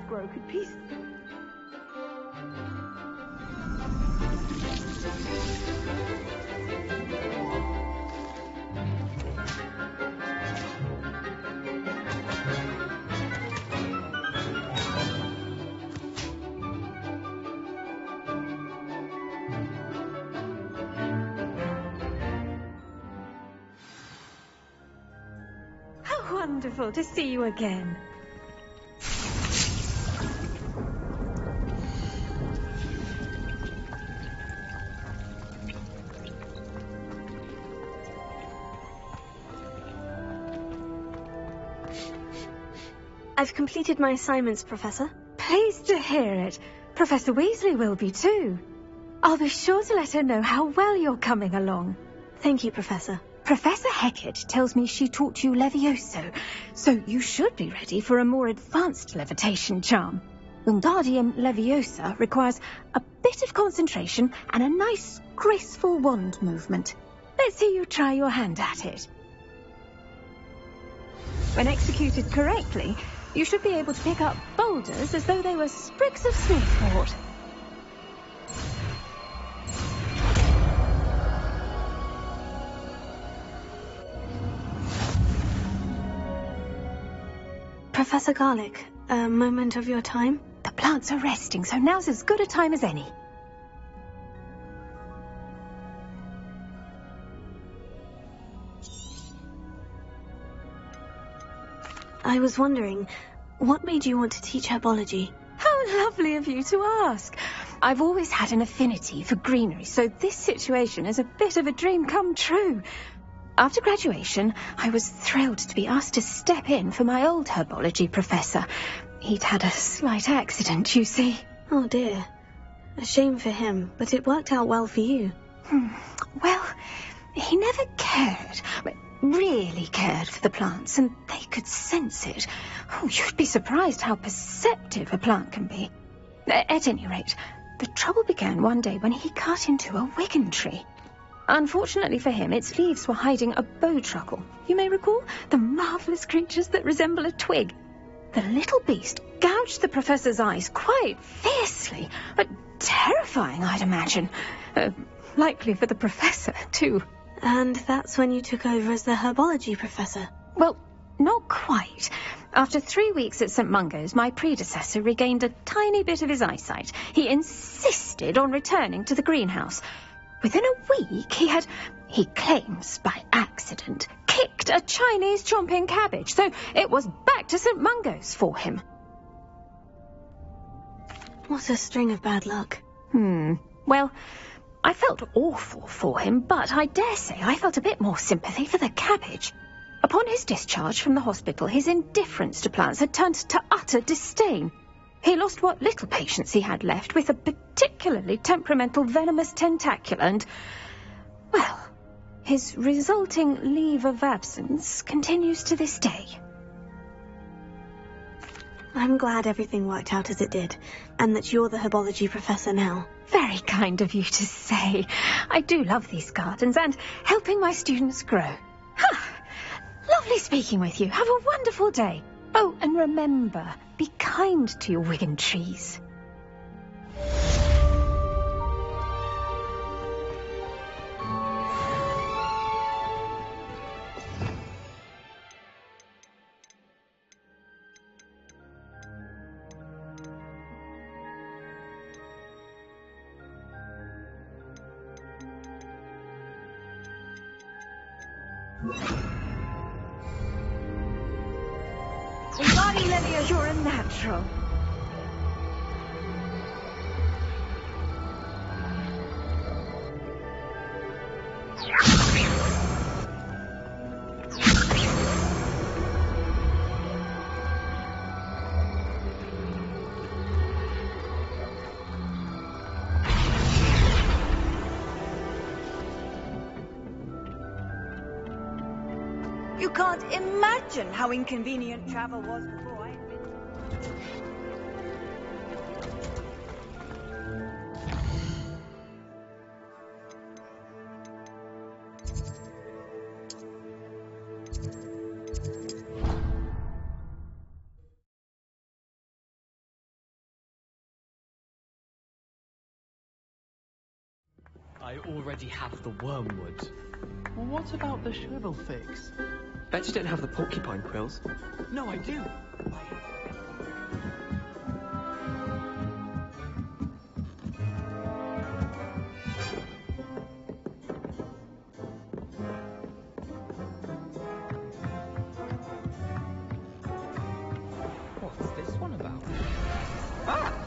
Broken piece. How wonderful to see you again. I've completed my assignments, Professor. Pleased to hear it. Professor Weasley will be too. I'll be sure to let her know how well you're coming along. Thank you, Professor. Professor Hecat tells me she taught you Levioso, so you should be ready for a more advanced levitation charm. Wingardium Leviosa requires a bit of concentration and a nice, graceful wand movement. Let's see you try your hand at it. When executed correctly, you should be able to pick up boulders as though they were sprigs of sneathwort. Professor Garlick, a moment of your time? The plants are resting, so now's as good a time as any. I was wondering, what made you want to teach herbology? How lovely of you to ask. I've always had an affinity for greenery, so this situation is a bit of a dream come true. After graduation, I was thrilled to be asked to step in for my old herbology professor. He'd had a slight accident, you see. Oh dear. A shame for him, but it worked out well for you. Well, he never cared, really cared for the plants, and they could sense it. Oh, you'd be surprised how perceptive a plant can be. At any rate, the trouble began one day when he cut into a wigan tree. Unfortunately for him, its leaves were hiding a bowtruckle. You may recall the marvellous creatures that resemble a twig. The little beast gouged the professor's eyes quite fiercely, but terrifying, I'd imagine. Likely for the professor, too. And that's when you took over as the herbology professor? Well, not quite. After 3 weeks at St. Mungo's, my predecessor regained a tiny bit of his eyesight. He insisted on returning to the greenhouse. Within a week, he claims by accident, kicked a Chinese chomping cabbage, so it was back to St. Mungo's for him. What a string of bad luck. Well, I felt awful for him, but I dare say I felt a bit more sympathy for the cabbage. Upon his discharge from the hospital, his indifference to plants had turned to utter disdain. He lost what little patience he had left with a particularly temperamental venomous tentacula and, well, his resulting leave of absence continues to this day. I'm glad everything worked out as it did, and that you're the herbology professor now. Very kind of you to say. I do love these gardens and helping my students grow. Lovely speaking with you. Have a wonderful day. Oh, and remember, be kind to your wigan trees. Olivia, you're a natural. You can't imagine how inconvenient travel was before I... I already have the wormwood. What about the shrivel fix? Bet you don't have the porcupine quills. No, I do. What's this one about? Ah!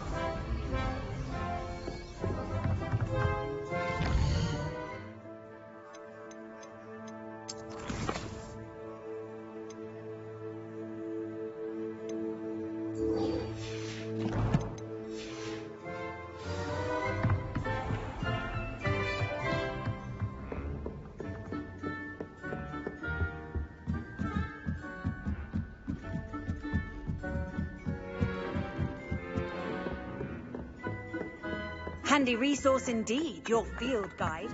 Handy resource indeed, your field guide.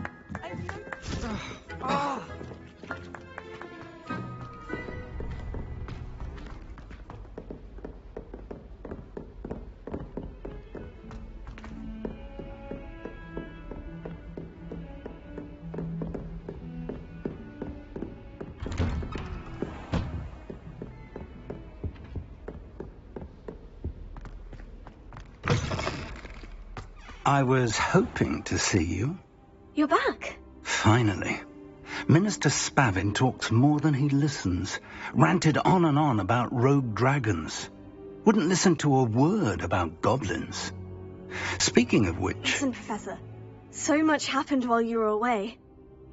Oh. I was hoping to see you. You're back. Finally. Minister Spavin talks more than he listens. Ranted on and on about rogue dragons. Wouldn't listen to a word about goblins. Speaking of which... Listen, Professor. So much happened while you were away.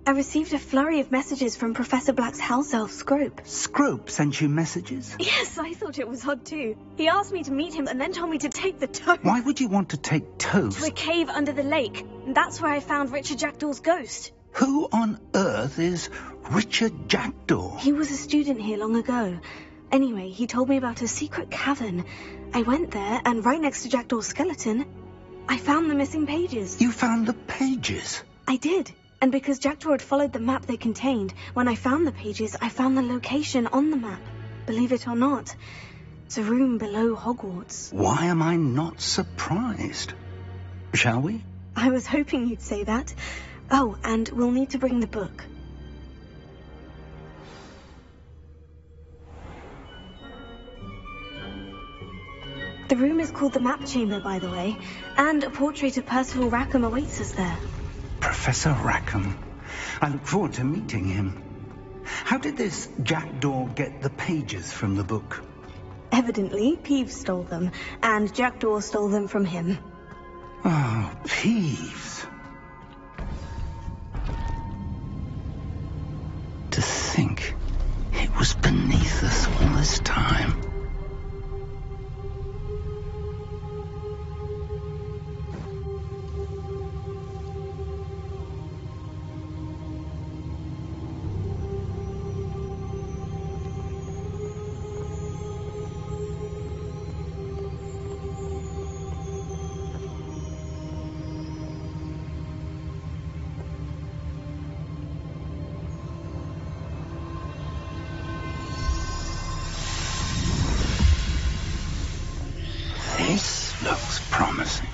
I received a flurry of messages from Professor Black's house elf, Scrope. Scrope sent you messages? Yes, I thought it was odd too. He asked me to meet him and then told me to take the toast. Why would you want to take toast? To a cave under the lake. And that's where I found Richard Jackdaw's ghost. Who on earth is Richard Jackdaw? He was a student here long ago. Anyway, he told me about a secret cavern. I went there, and right next to Jackdaw's skeleton, I found the missing pages. You found the pages? I did. And because Jackdaw had followed the map they contained, when I found the pages, I found the location on the map. Believe it or not, it's a room below Hogwarts. Why am I not surprised? Shall we? I was hoping you'd say that. Oh, and we'll need to bring the book. The room is called the Map Chamber, by the way, and a portrait of Percival Rackham awaits us there. Professor Rackham. I look forward to meeting him. How did this Jackdaw get the pages from the book? Evidently, Peeves stole them, and Jackdaw stole them from him. Oh, Peeves. To think it was beneath us all this time. This looks promising.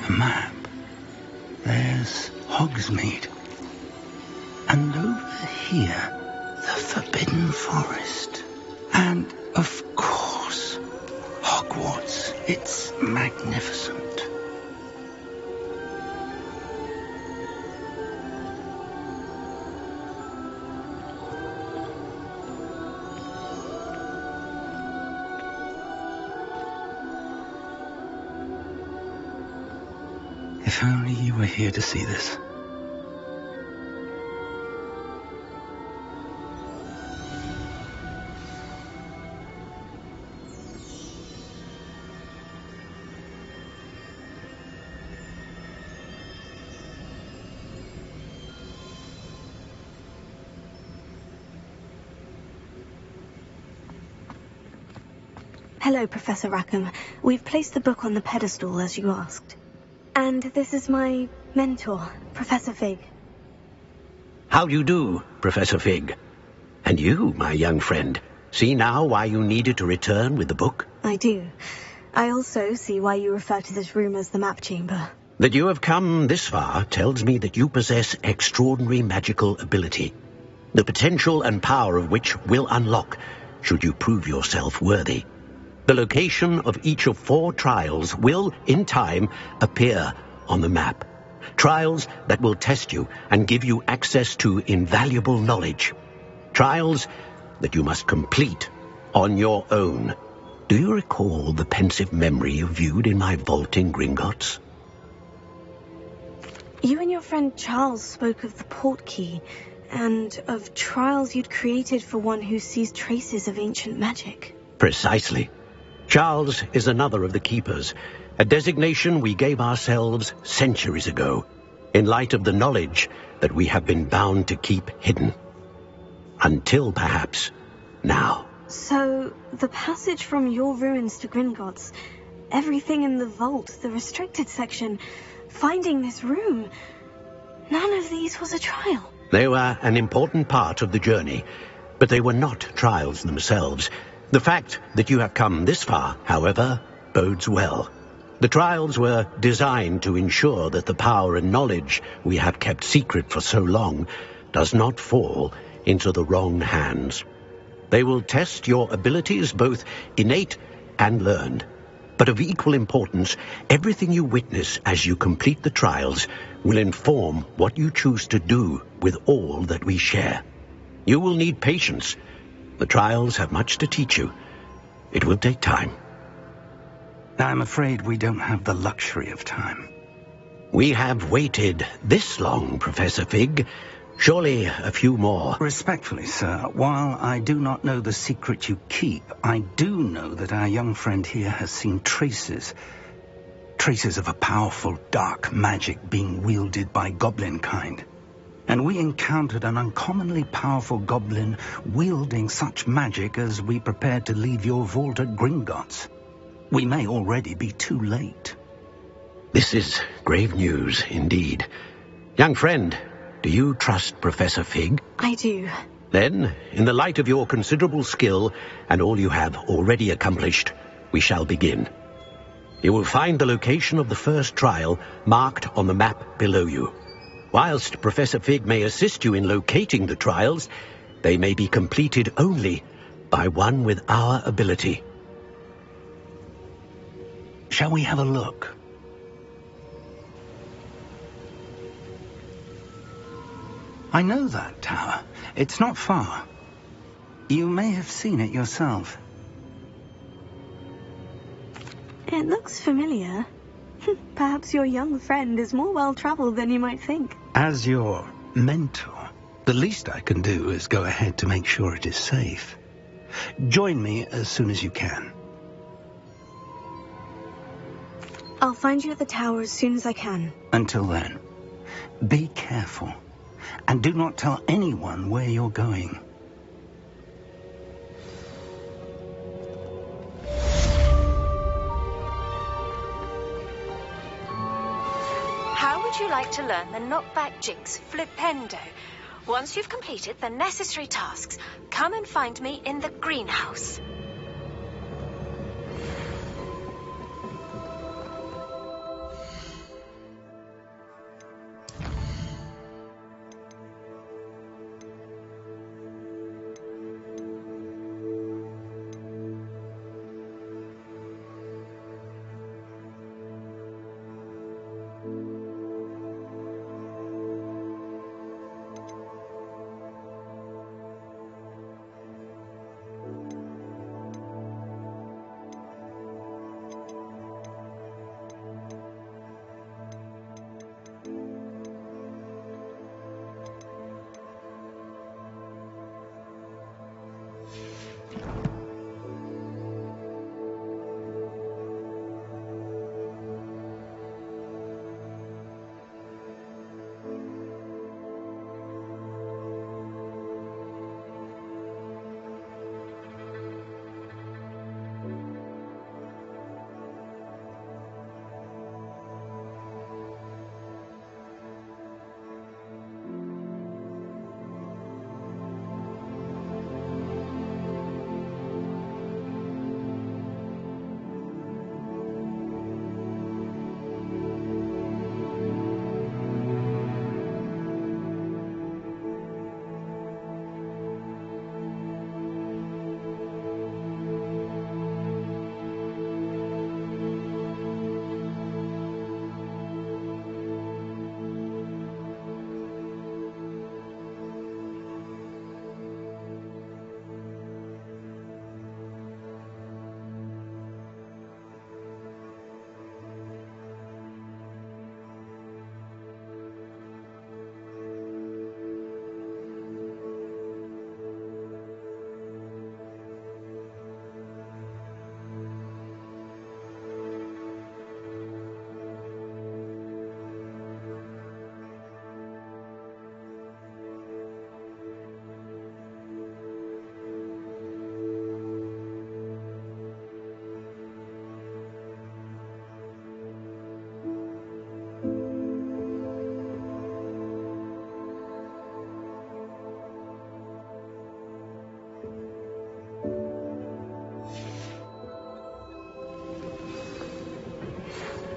Map. There's Hogsmeade. And over here, the Forbidden Forest. And, of course, Hogwarts. It's magnificent. If only you were here to see this. Hello, Professor Rackham. We've placed the book on the pedestal, as you asked. And this is my mentor, Professor Fig. How do you do, Professor Fig? And you, my young friend, see now why you needed to return with the book? I do. I also see why you refer to this room as the Map Chamber. That you have come this far tells me that you possess extraordinary magical ability, the potential and power of which will unlock should you prove yourself worthy. The location of each of 4 trials will, in time, appear on the map. Trials that will test you and give you access to invaluable knowledge. Trials that you must complete on your own. Do you recall the pensive memory you viewed in my vault in Gringotts? You and your friend Charles spoke of the Portkey, and of trials you'd created for one who sees traces of ancient magic. Precisely. Charles is another of the Keepers, a designation we gave ourselves centuries ago, in light of the knowledge that we have been bound to keep hidden. Until, perhaps, now. So, the passage from your ruins to Gringotts, everything in the vault, the restricted section, finding this room, none of these was a trial. They were an important part of the journey, but they were not trials themselves. The fact that you have come this far, however, bodes well. The trials were designed to ensure that the power and knowledge we have kept secret for so long does not fall into the wrong hands. They will test your abilities, both innate and learned. But of equal importance, everything you witness as you complete the trials will inform what you choose to do with all that we share. You will need patience. The trials have much to teach you. It will take time. I'm afraid we don't have the luxury of time. We have waited this long, Professor Fig. Surely a few more. Respectfully, sir, while I do not know the secret you keep, I do know that our young friend here has seen traces of a powerful dark magic being wielded by goblin kind. And we encountered an uncommonly powerful goblin wielding such magic as we prepared to leave your vault at Gringotts. We may already be too late. This is grave news, indeed. Young friend, do you trust Professor Fig? I do. Then, in the light of your considerable skill and all you have already accomplished, we shall begin. You will find the location of the first trial marked on the map below you. Whilst Professor Fig may assist you in locating the trials, they may be completed only by one with our ability. Shall we have a look? I know that tower. It's not far. You may have seen it yourself. It looks familiar. Perhaps your young friend is more well-traveled than you might think. As your mentor, the least I can do is go ahead to make sure it is safe. Join me as soon as you can. I'll find you at the tower as soon as I can. Until then, be careful. And do not tell anyone where you're going. How would you like to learn the knockback jinx flipendo? Once you've completed the necessary tasks, come and find me in the greenhouse.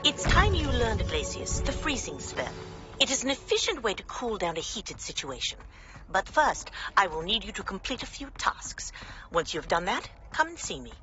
It's time you learned, Glacius, the freezing spell. It is an efficient way to cool down a heated situation. But first, I will need you to complete a few tasks. Once you have done that, come and see me.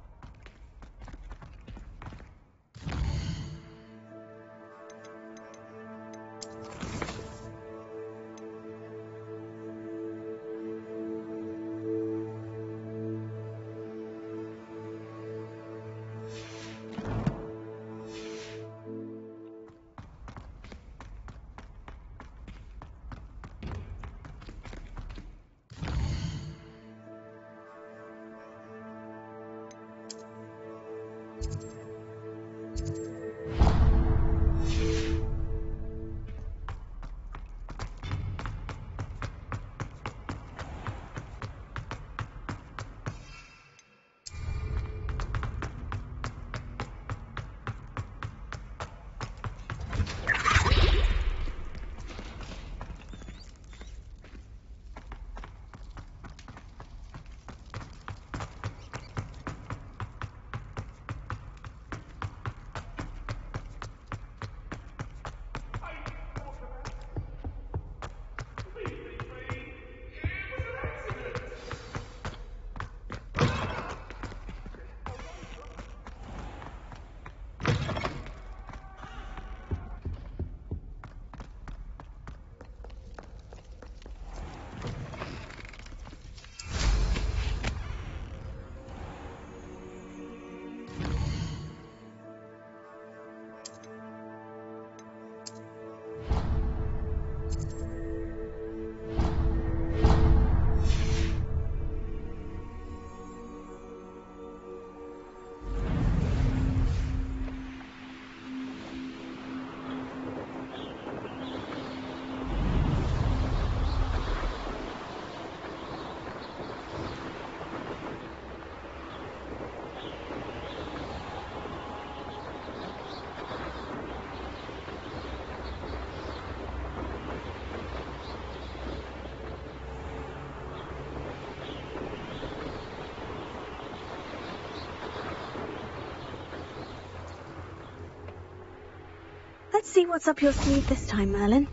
Let's see what's up your sleeve this time, Merlin.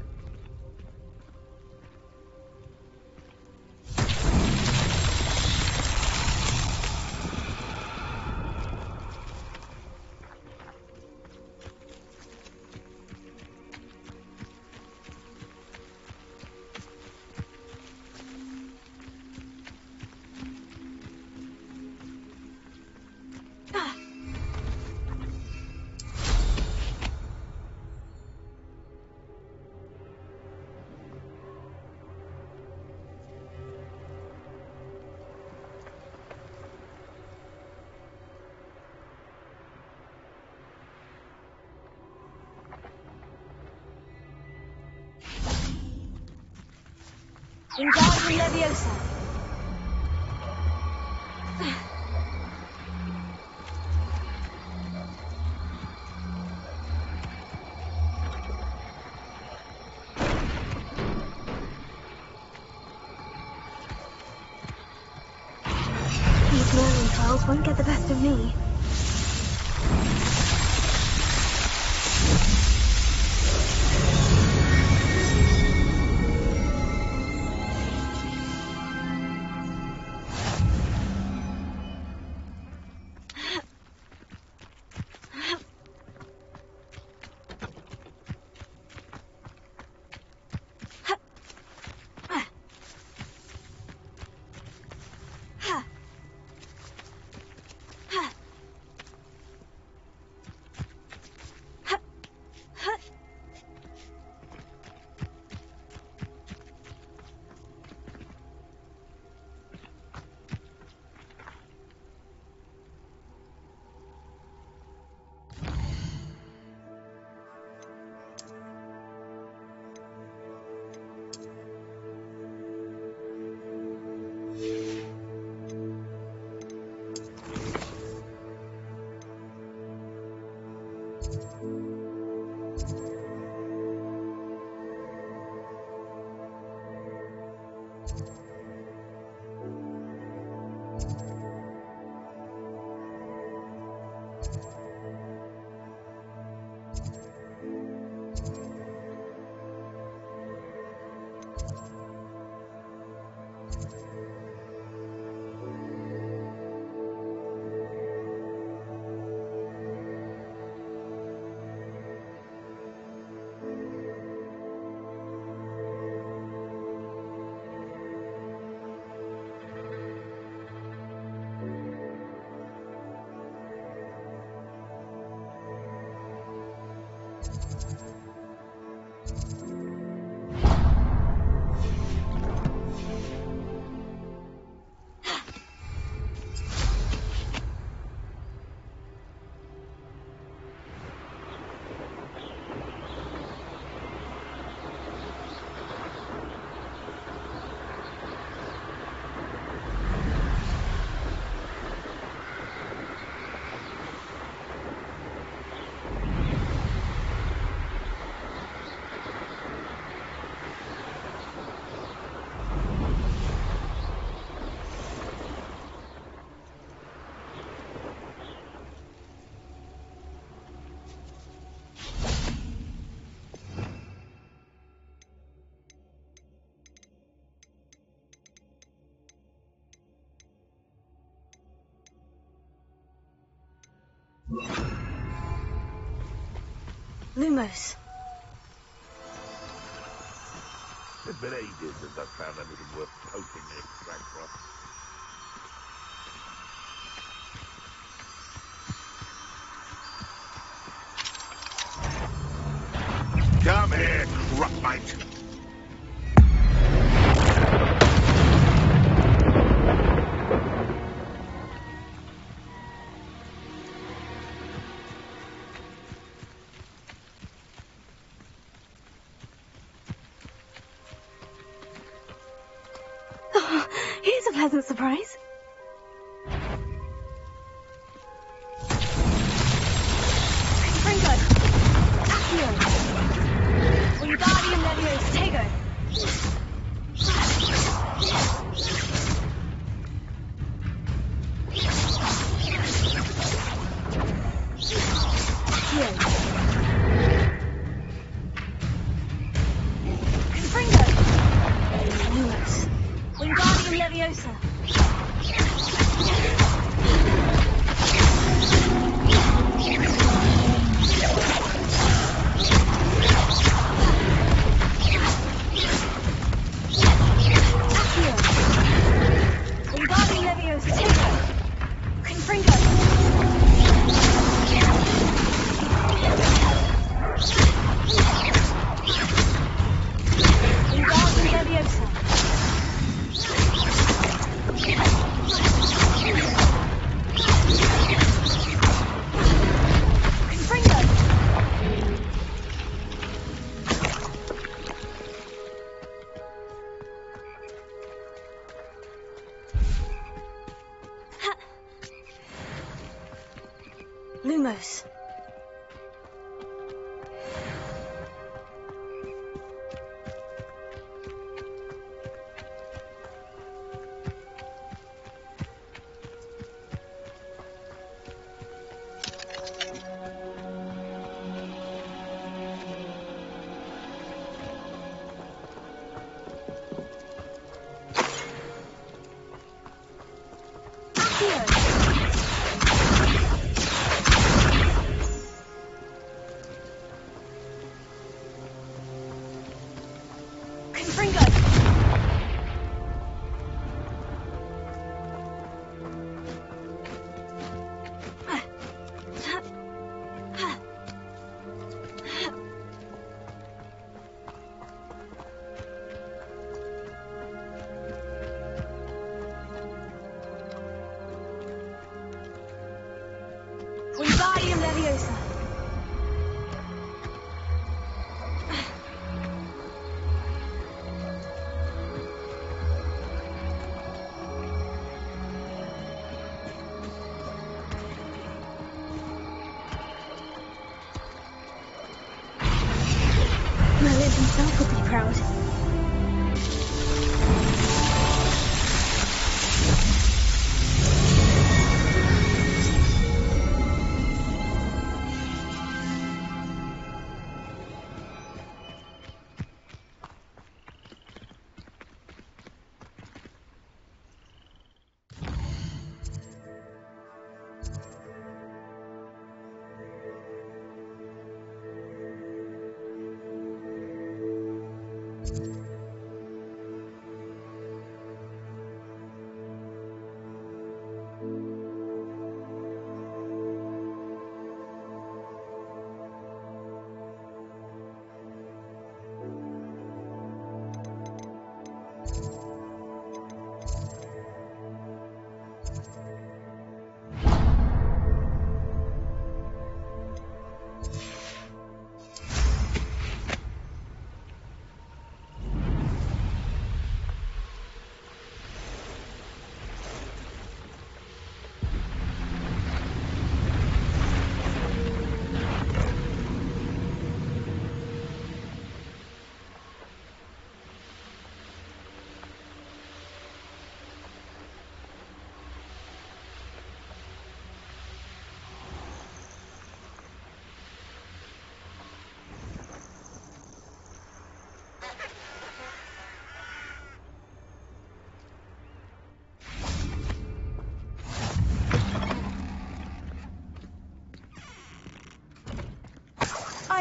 Wingardium Leviosa. These Merlin trials won't get the best of me. Lumos. It's been ages since I've found anything worth poking this backdrop. Come here, Crupmate. Oh, here's a pleasant surprise. Ringo! Accio! Wingardium Leviosa! Confringo! Lumos! Wingardium Leviosa! Wingardium Leviosa! Confringo! Wingardium Leviosa! Lumos. Confringo! Wingardium Leviosa! Merlin himself would be proud.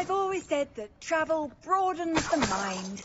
I've always said that travel broadens the mind.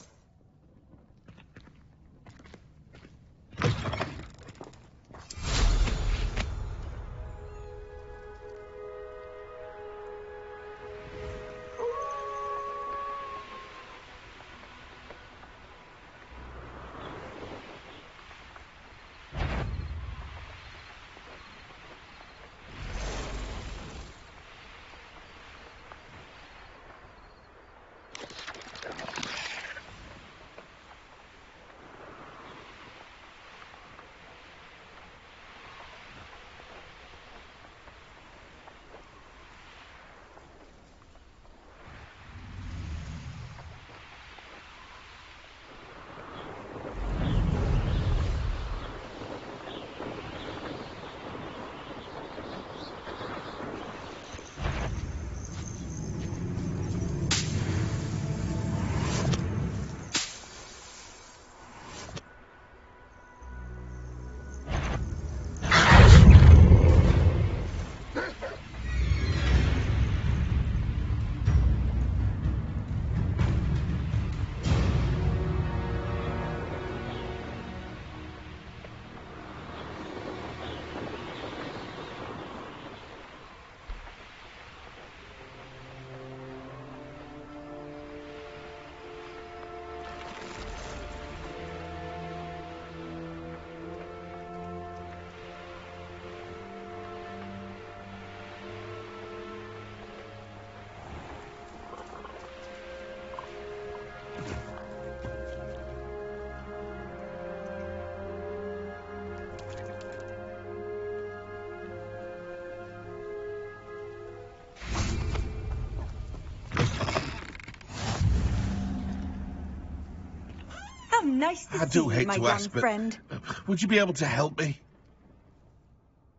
How nice to I see do you, hate my to young ask, but friend. would you be able to help me?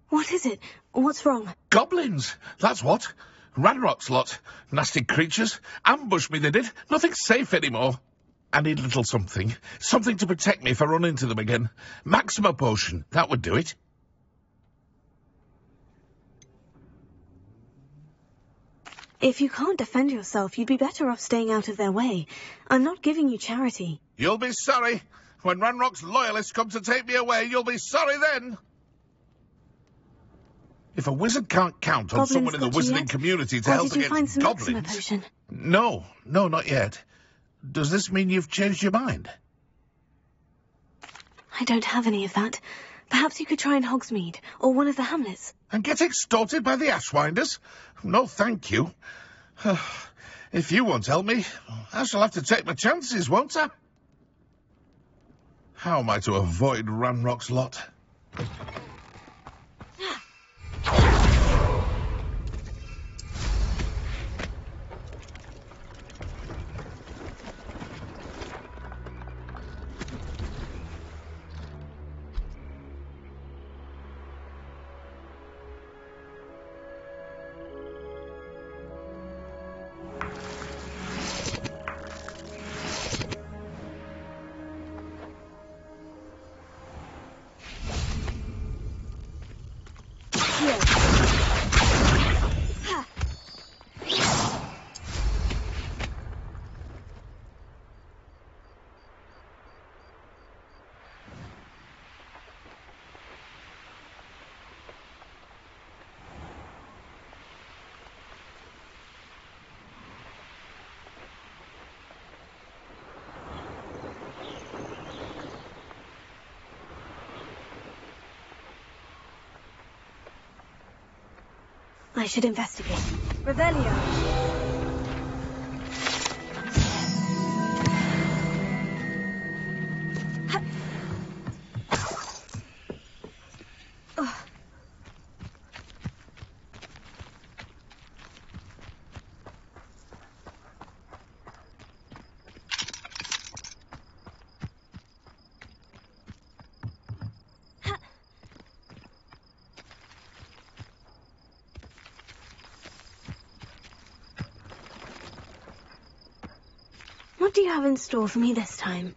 What is it? What's wrong? Goblins! That's what. Ranrock's lot. Nasty creatures. Ambushed me, they did. Nothing's safe anymore. I need a little something. Something to protect me if I run into them again. Maxima potion. That would do it. If you can't defend yourself, you'd be better off staying out of their way. I'm not giving you charity. You'll be sorry. When Ranrock's loyalists come to take me away, you'll be sorry then. If a wizard can't count on Goblins someone in the got you wizarding yet? community to Or help did you find against some goblins... Maxima potion? No, not yet. Does this mean you've changed your mind? I don't have any of that. Perhaps you could try in Hogsmeade, or one of the hamlets. And get extorted by the Ashwinders? No, thank you. If you won't help me, I shall have to take my chances, won't I? How am I to avoid Ranrock's lot? I should investigate. Revelio. What do you have in store for me this time?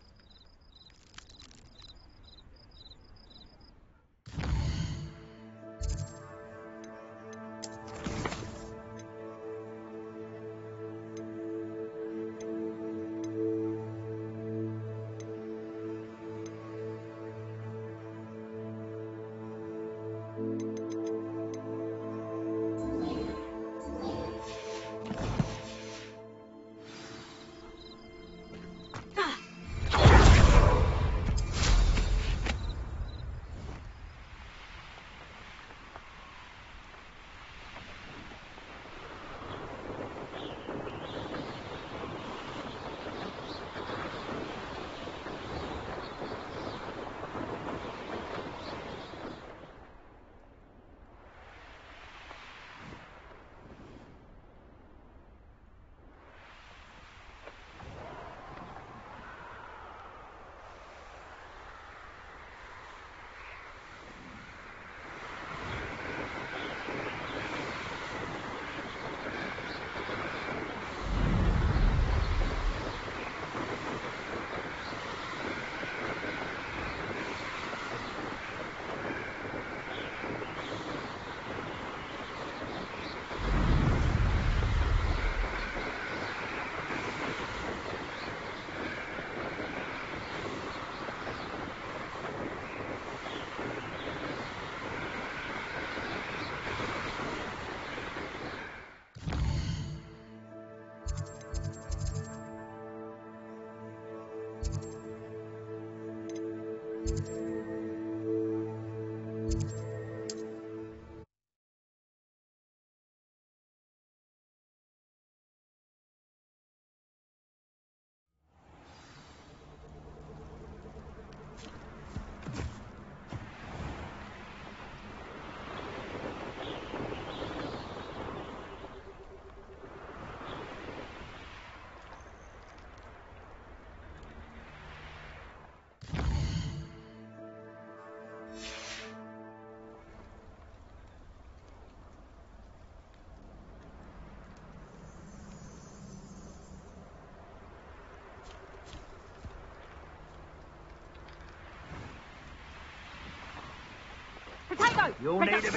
Potato! You'll need a bit.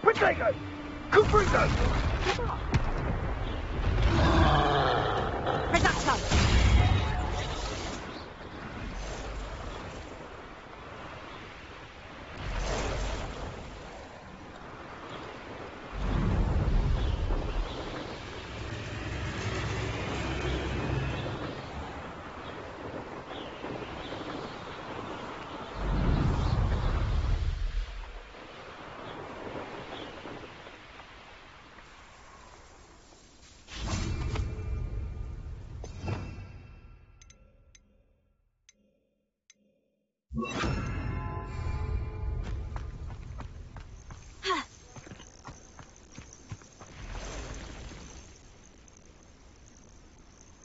Potato! Cuprito! Potato!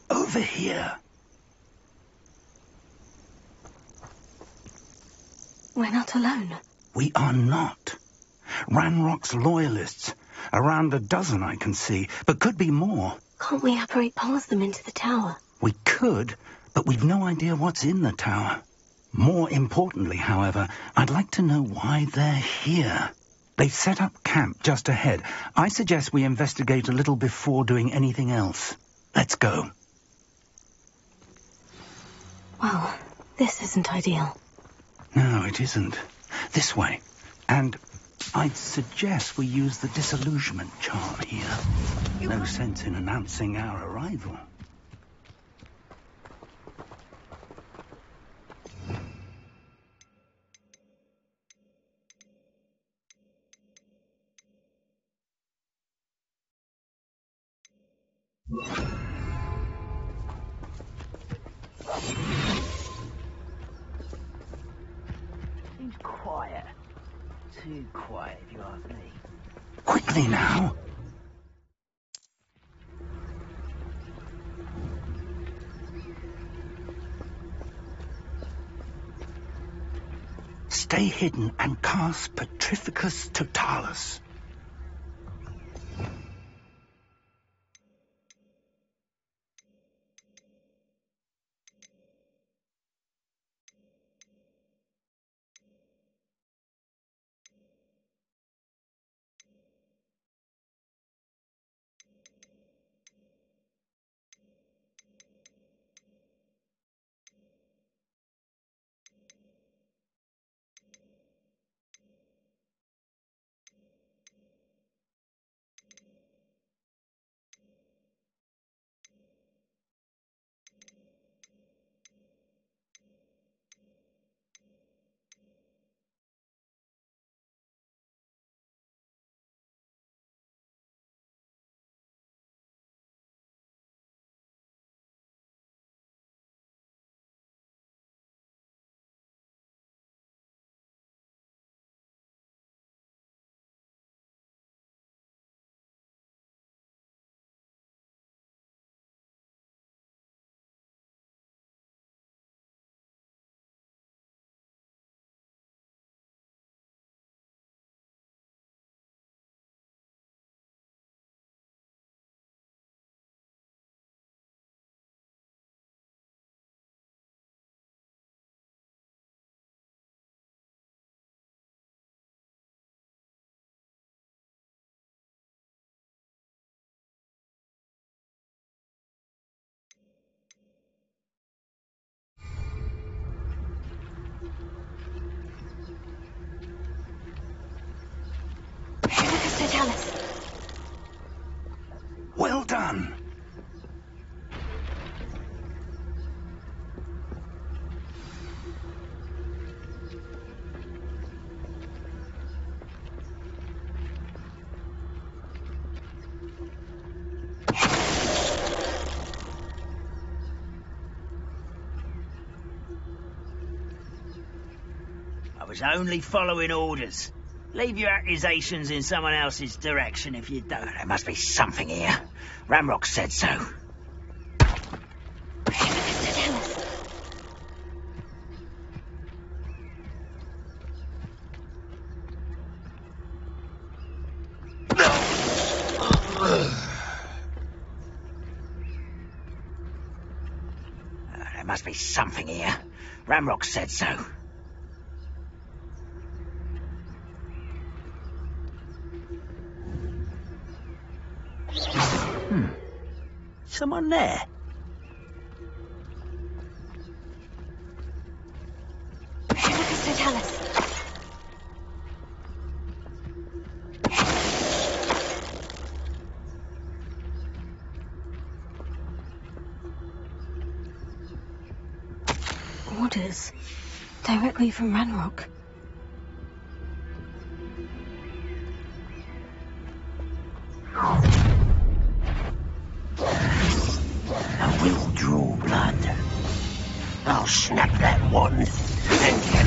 Over here. We're not alone. We are not. Ranrock's loyalists. Around a dozen I can see, but could be more. Can't we apparate past them into the tower? We could, but we've no idea what's in the tower. More importantly, however, I'd like to know why they're here. They've set up camp just ahead. I suggest we investigate a little before doing anything else. Let's go. Well, this isn't ideal. No, it isn't. This way. And I'd suggest we use the disillusionment charm here. No sense in announcing our arrival. Seems quiet. Too quiet, if you ask me. Quickly now. Stay hidden and cast Petrificus Totalis. done. I was only following orders. Leave your accusations in someone else's direction if you don't. There must be something here. Ramrock said so. There must be something here. Ramrock said so. Someone there. Professor, tell us. Orders. Directly from Ranrock. I will draw blood. I'll snap that wand and get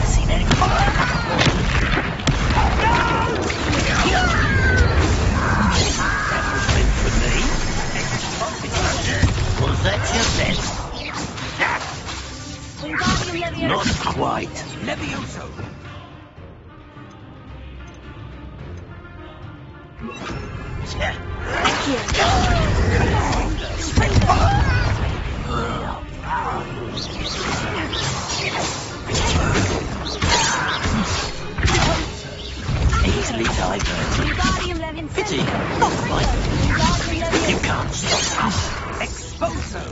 See that? That was meant for me. Was that your best? Not quite. Levioso. Easily diverted. Pity. Not quite. You can't stop us. Exposo.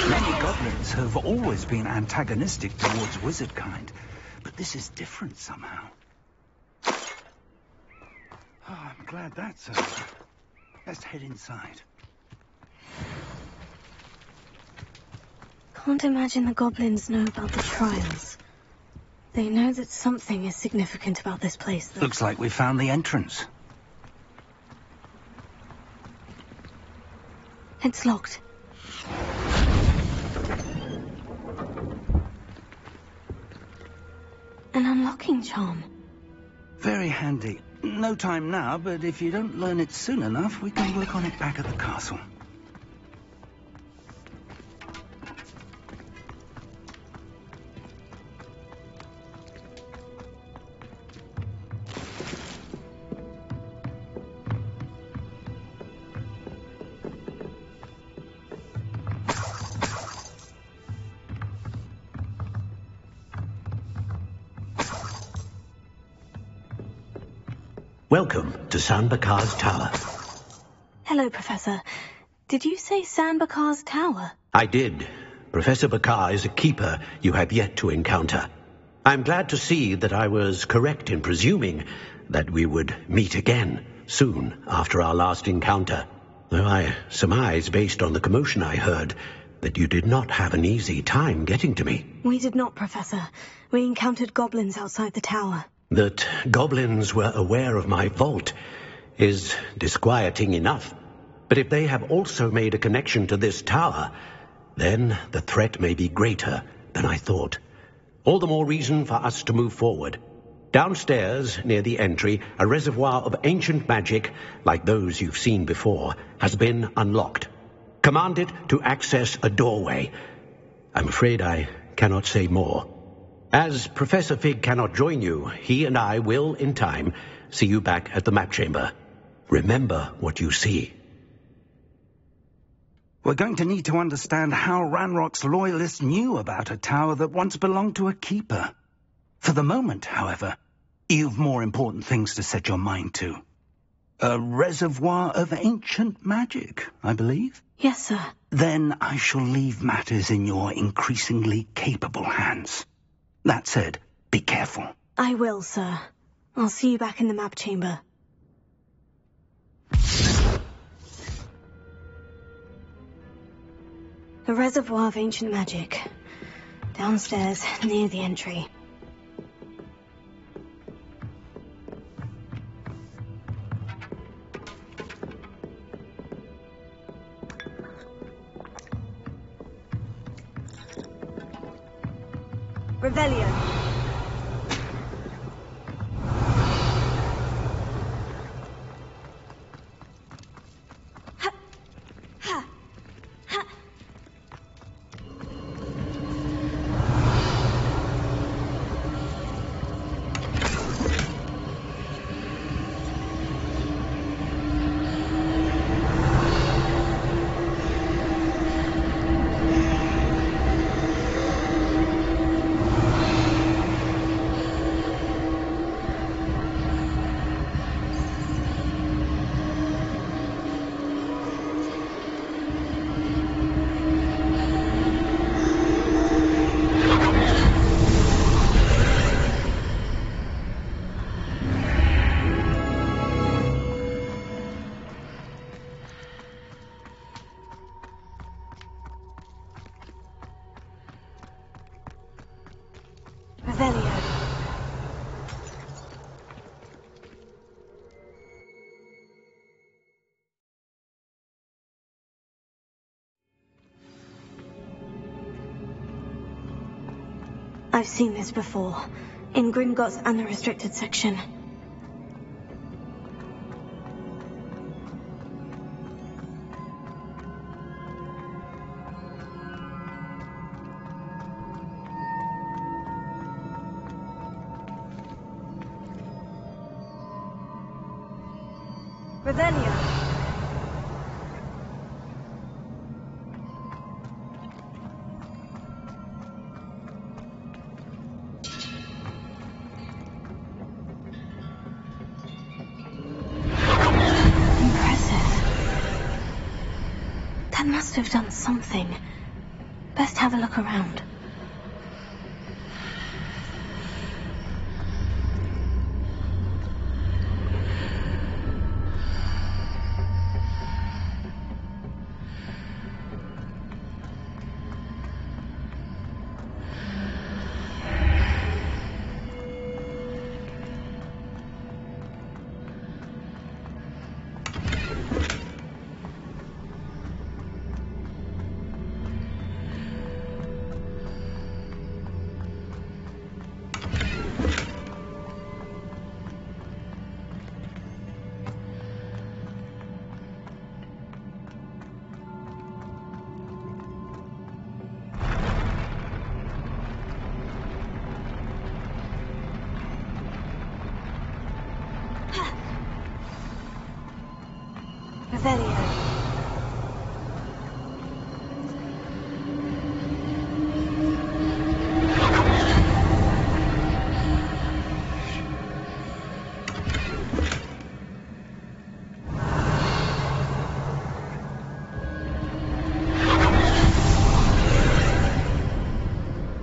Many goblins have always been antagonistic towards wizard kind, but this is different somehow. Oh, I'm glad that's over. Let's head inside. Can't imagine the goblins know about the trials. They know that something is significant about this place. Looks like we found the entrance. It's locked. An unlocking charm. Very handy. No time now, but if you don't learn it soon enough, we can work on it back at the castle. Welcome to Sanbakar's Tower. Hello, Professor. Did you say Sanbakar's Tower? I did. Professor Bakar is a keeper you have yet to encounter. I'm glad to see that I was correct in presuming that we would meet again soon after our last encounter. Though I surmise, based on the commotion I heard, that you did not have an easy time getting to me. We did not, Professor. We encountered goblins outside the tower. That goblins were aware of my vault is disquieting enough. But if they have also made a connection to this tower, then the threat may be greater than I thought. All the more reason for us to move forward. Downstairs, near the entry, a reservoir of ancient magic, like those you've seen before, has been unlocked. Command it to access a doorway. I'm afraid I cannot say more. As Professor Fig cannot join you, he and I will, in time, see you back at the map chamber. Remember what you see. We're going to need to understand how Ranrock's loyalists knew about a tower that once belonged to a keeper. For the moment, however, you've more important things to set your mind to. A reservoir of ancient magic, I believe? Yes, sir. Then I shall leave matters in your increasingly capable hands. That said, be careful. I will, sir. I'll see you back in the map chamber. A reservoir of ancient magic. Downstairs, near the entry. Revelio. I've seen this before, in Gringotts and the restricted section. Revelio. Must have done something. Best have a look around.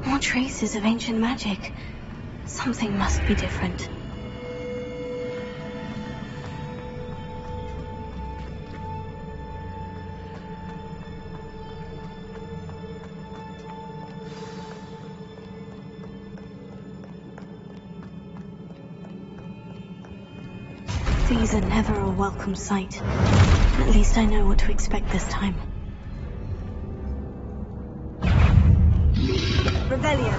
More traces of ancient magic. Something must be different. These are never a welcome sight. At least I know what to expect this time. Revelio.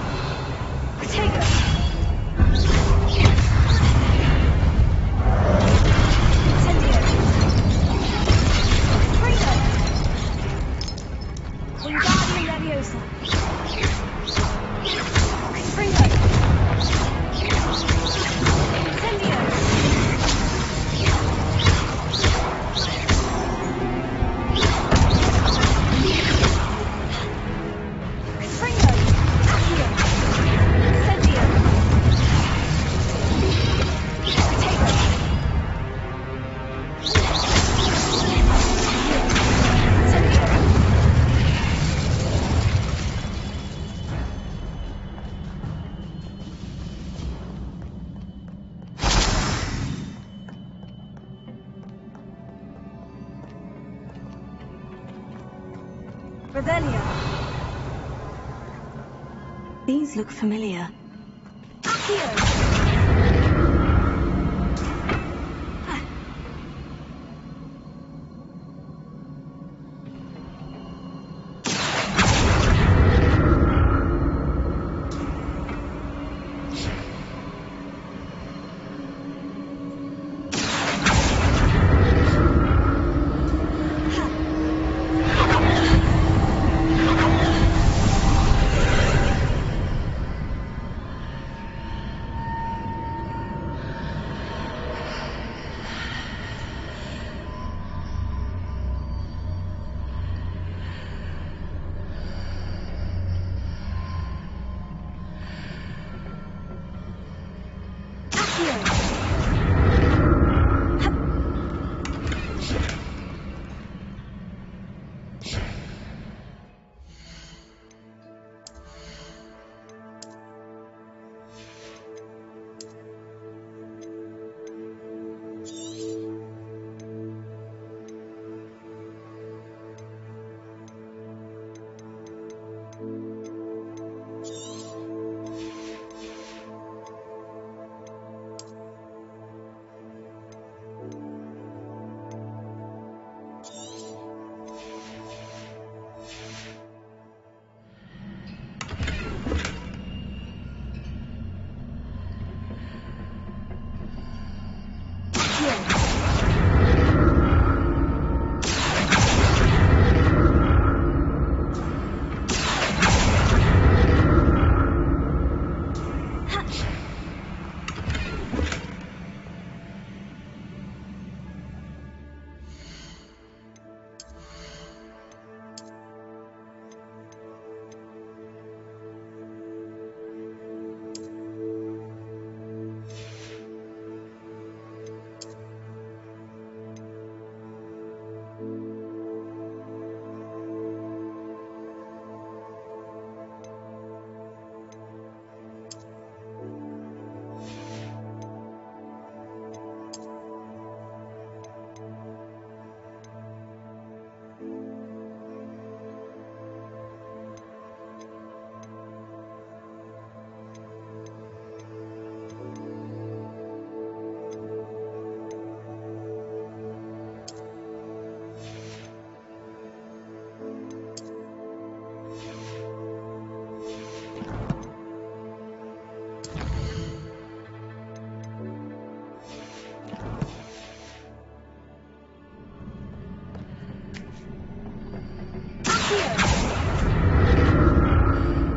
Protego. Incendio. Fredo. Wingardium Leviosa. Fredo. Incendio. Incendio! Revelia. These look familiar.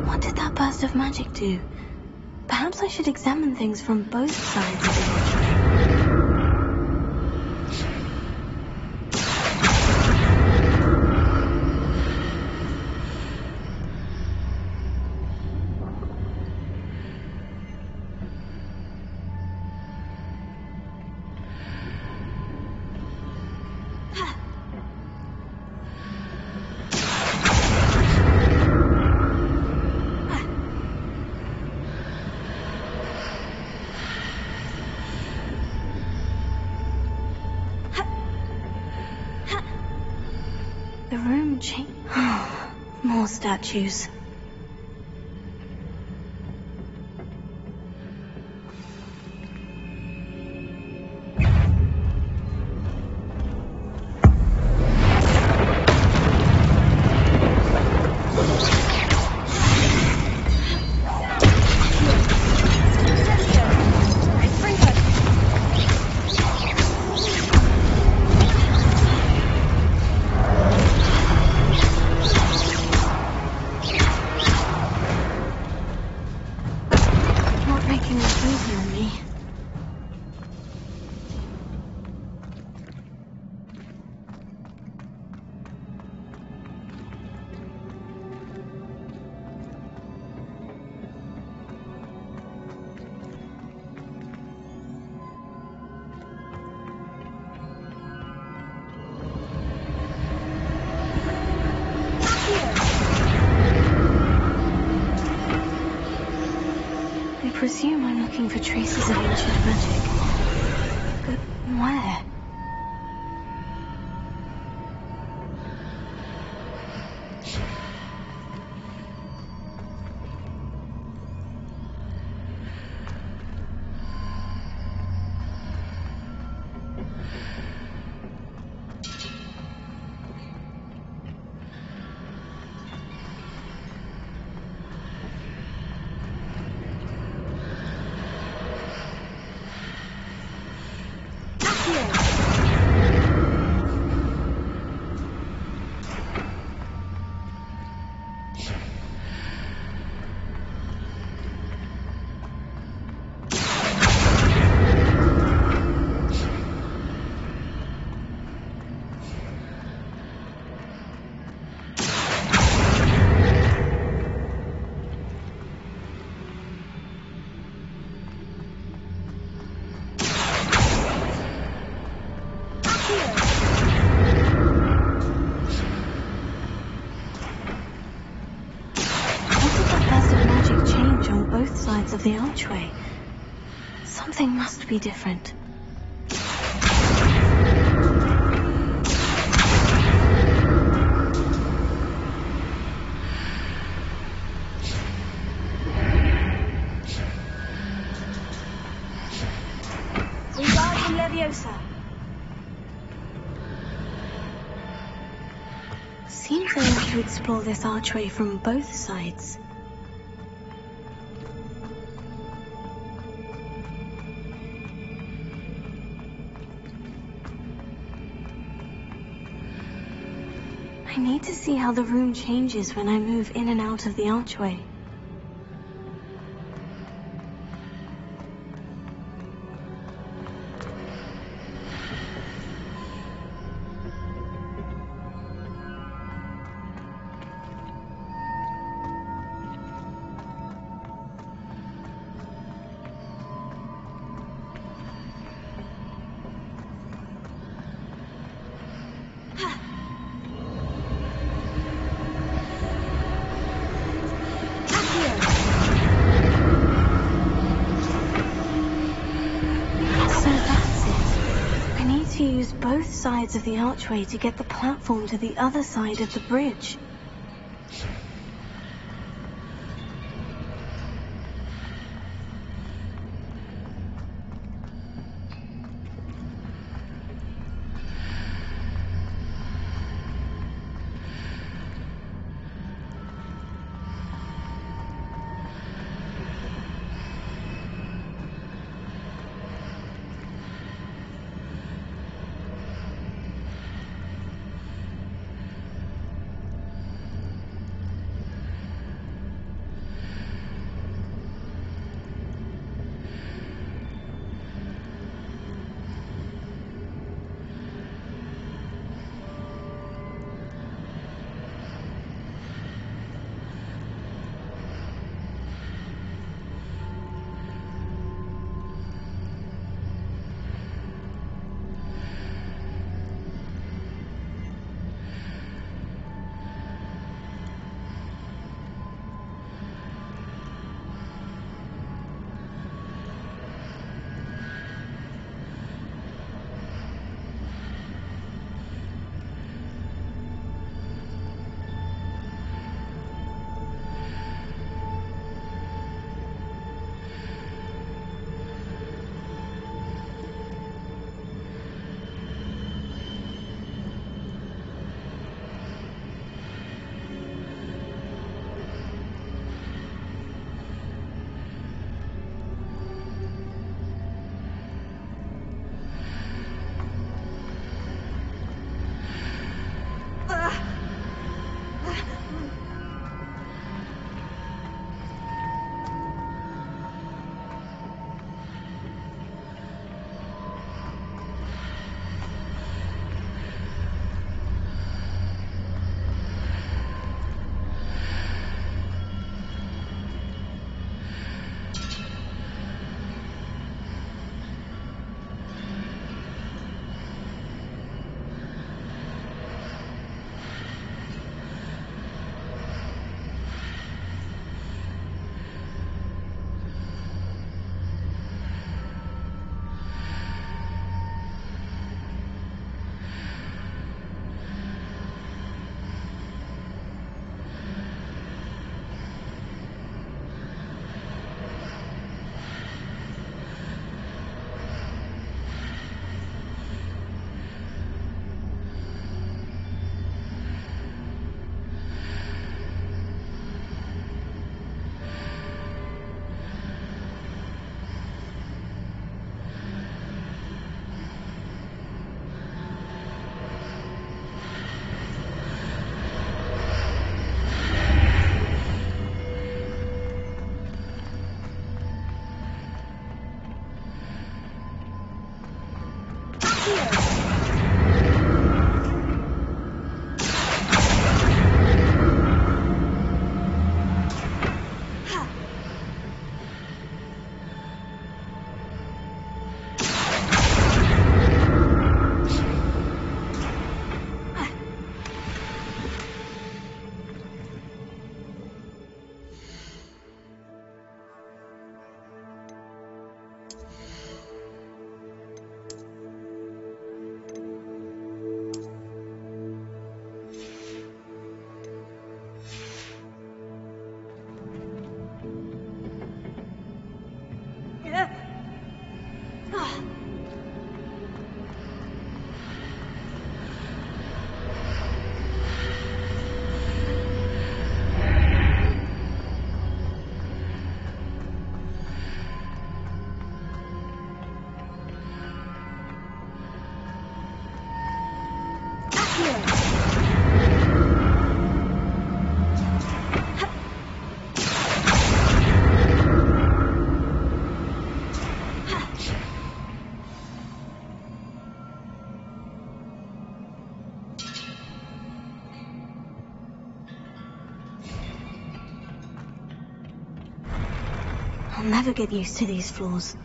What did that burst of magic do? Perhaps I should examine things from both sides of the archway. The room changed. More statues. I presume I'm looking for traces of ancient magic. But where? archway. Something must be different. Wingardium Leviosa. Seems I have to explore this archway from both sides. I need to see how the room changes when I move in and out of the archway. Both sides of the archway to get the platform to the other side of the bridge. I'll never get used to these floors.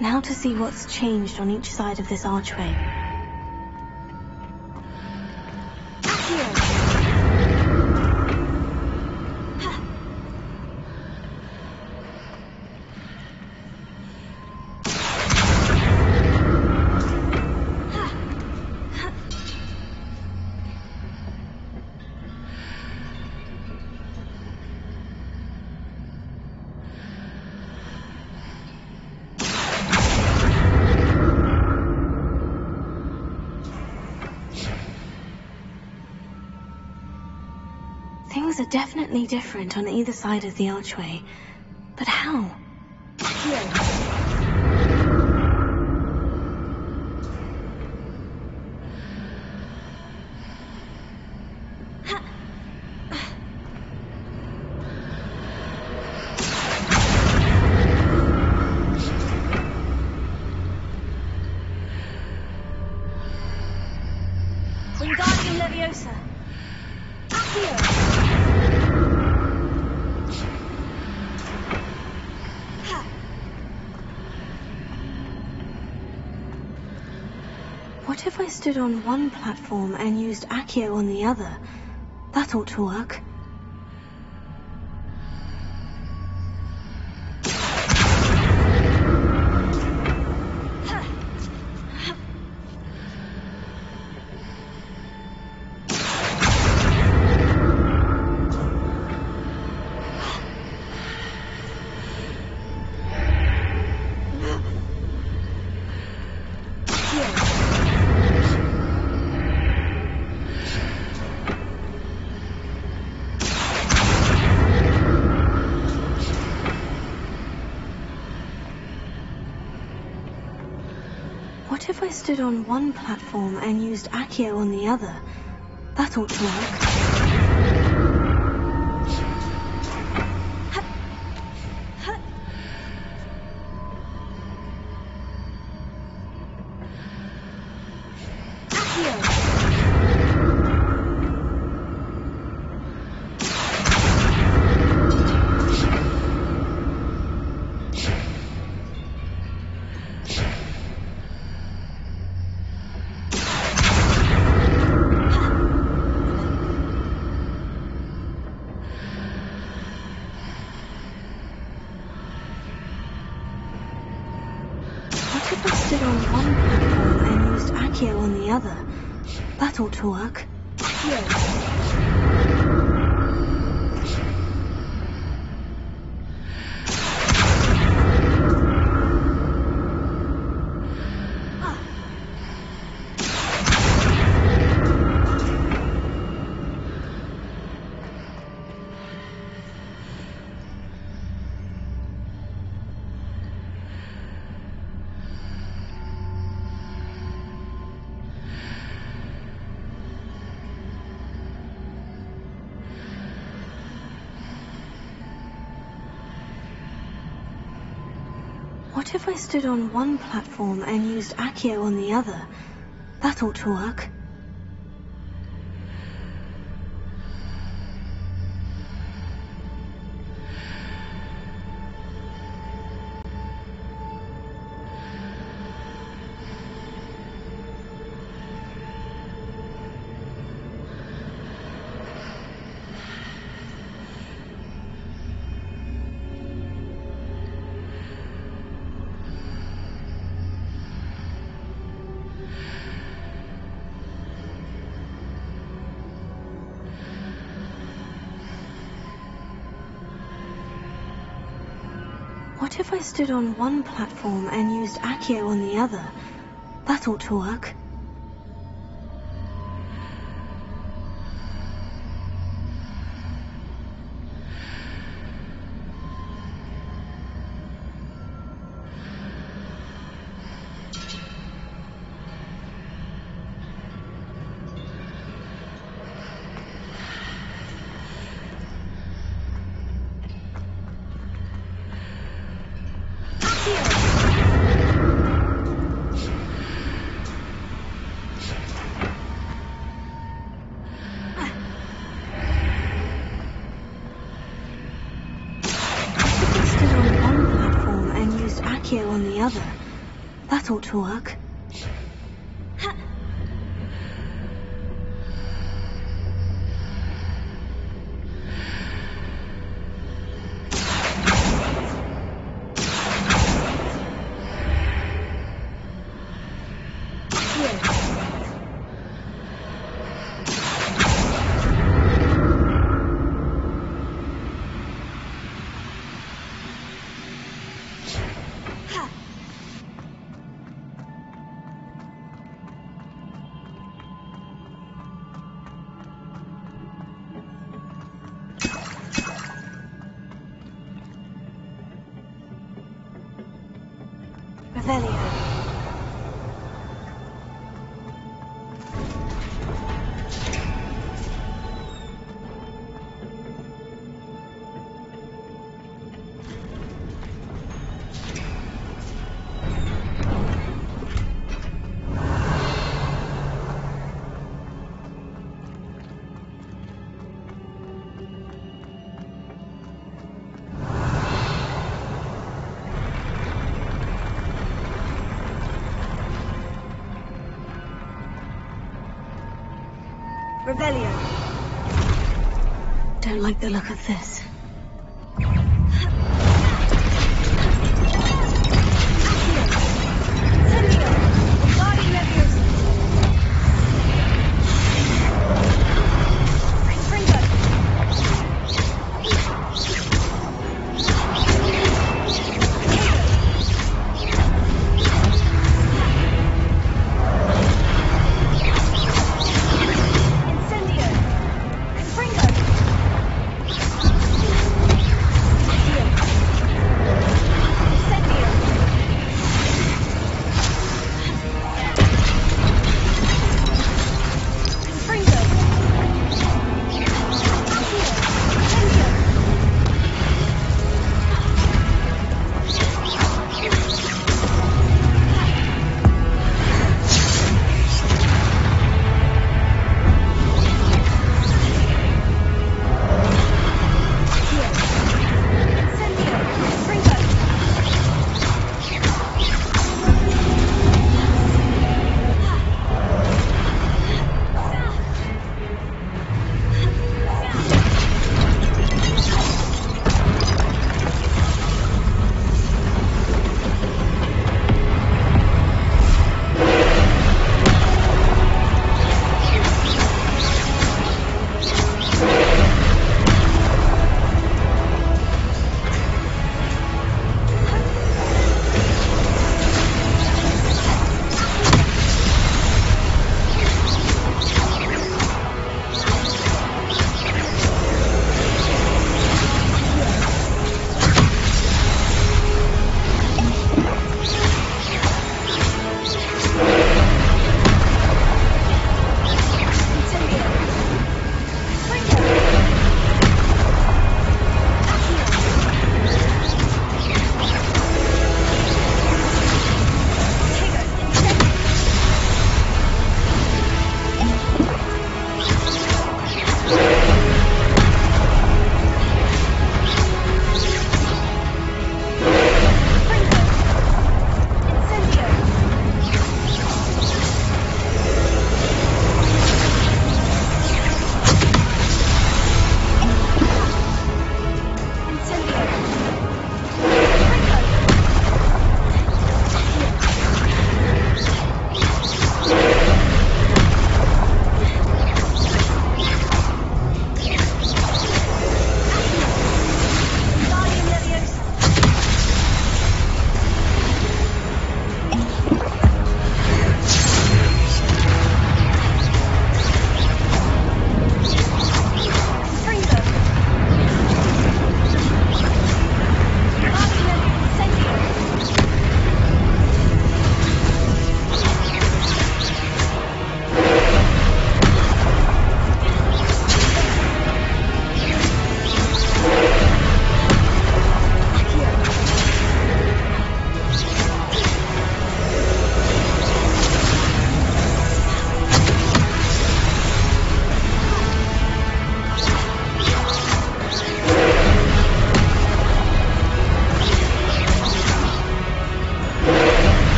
Now to see what's changed on each side of this archway. Things are definitely different on either side of the archway. But how? I stood on one platform and used Accio on the other? That ought to work. What if I stood on one platform and used Accio on the other? That ought to work. If I stood on one platform and used Accio on the other, that ought to work. What if I stood on one platform and used Accio on the other? That ought to work. What if I stood on one platform and used Accio on the other? That ought to work. On the other. That ought to work. Revelio. Don't like the look of this.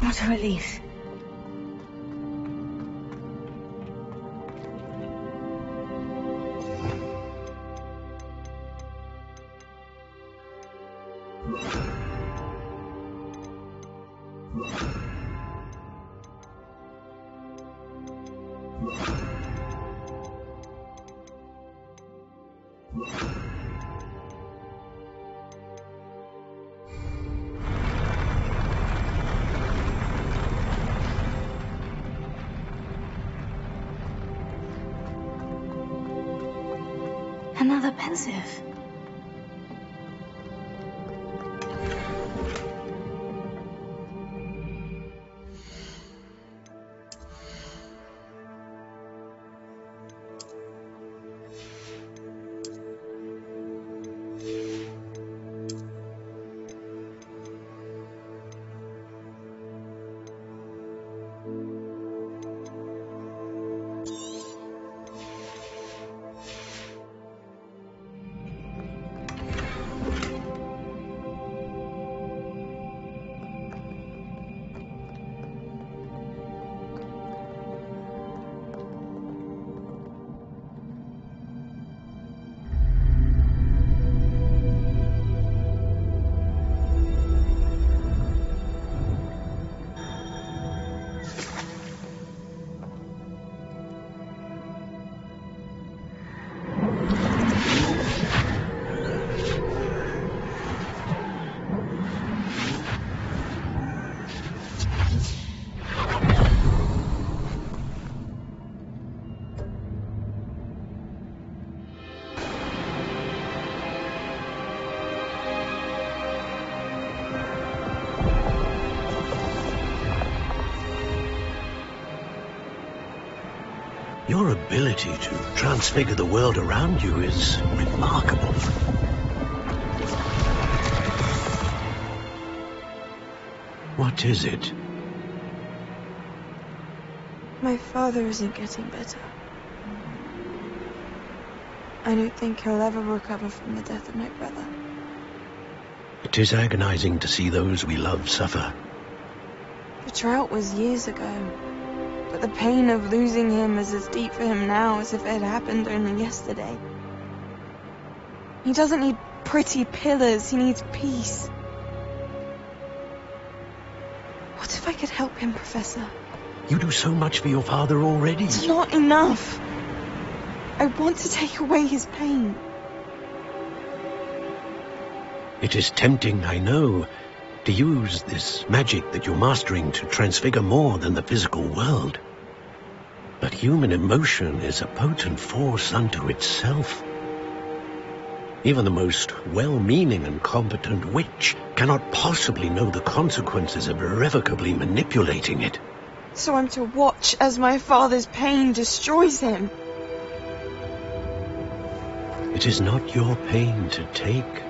What a relief. Another pensive. Your ability to transfigure the world around you is remarkable. What is it? My father isn't getting better. I don't think he'll ever recover from the death of my brother. It is agonizing to see those we love suffer. The drought was years ago, but the pain of losing him is as deep for him now as if it had happened only yesterday. He doesn't need pretty pillars, he needs peace. What if I could help him, Professor? You do so much for your father already. It's not enough. I want to take away his pain. It is tempting, I know, to use this magic that you're mastering to transfigure more than the physical world. But human emotion is a potent force unto itself. Even the most well-meaning and competent witch cannot possibly know the consequences of irrevocably manipulating it. So I'm to watch as my father's pain destroys him. It is not your pain to take.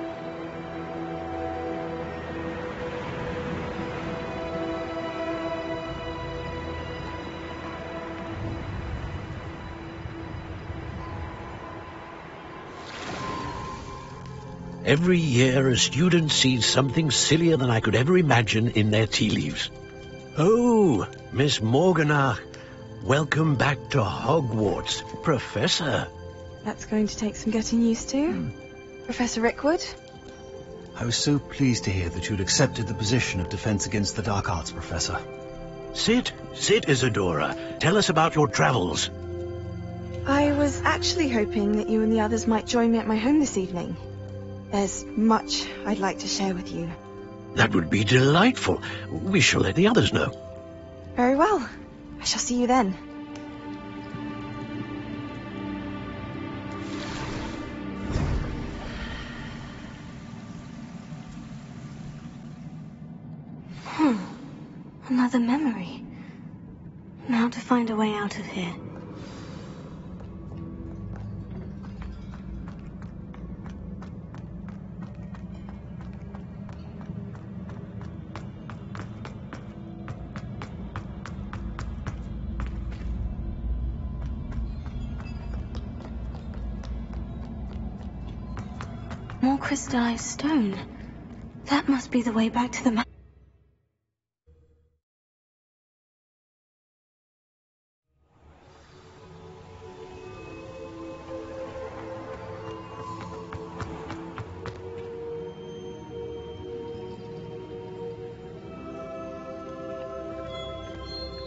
Every year a student sees something sillier than I could ever imagine in their tea leaves. Oh, Miss Morganach, welcome back to Hogwarts, Professor. That's going to take some getting used to. Professor Rickwood? I was so pleased to hear that you'd accepted the position of Defense Against the Dark Arts, Professor. Sit, Isadora. Tell us about your travels. I was actually hoping that you and the others might join me at my home this evening. There's much I'd like to share with you. That would be delightful. We shall let the others know. Very well. I shall see you then. Another memory. Now to find a way out of here. More crystallized stone. That must be the way back to the map.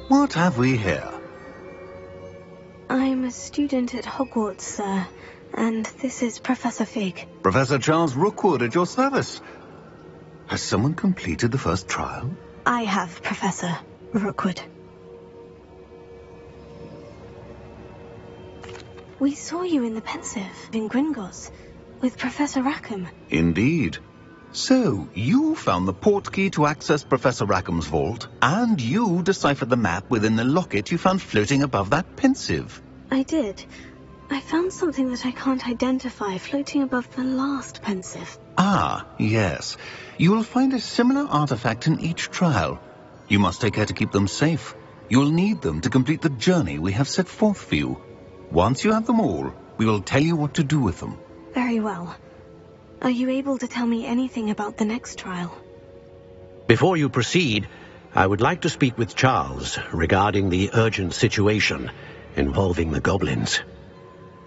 What have we here? I'm a student at Hogwarts, sir, and this is Professor Fig. Professor Charles Rookwood at your service. Has someone completed the first trial? I have, Professor Rookwood. We saw you in the Pensive in Gringotts with Professor Rackham. Indeed. So, you found the portkey to access Professor Rackham's vault, and you deciphered the map within the locket you found floating above that Pensive. I did. I found something that I can't identify floating above the last Pensive. Ah, yes. You will find a similar artifact in each trial. You must take care to keep them safe. You will need them to complete the journey we have set forth for you. Once you have them all, we will tell you what to do with them. Very well. Are you able to tell me anything about the next trial? Before you proceed, I would like to speak with Charles regarding the urgent situation involving the goblins.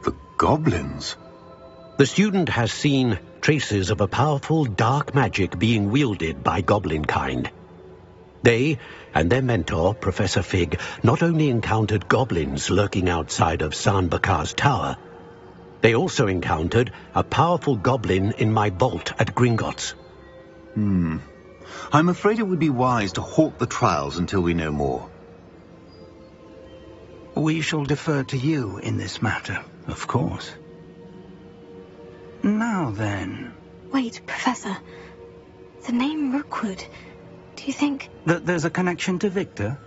The goblins? The student has seen traces of a powerful dark magic being wielded by goblin kind. They and their mentor, Professor Fig, not only encountered goblins lurking outside of San Bakar's tower, they also encountered a powerful goblin in my vault at Gringotts. I'm afraid it would be wise to halt the trials until we know more. We shall defer to you in this matter, of course. Now then... Wait, Professor. The name Rookwood. Do you think... that there's a connection to Victor?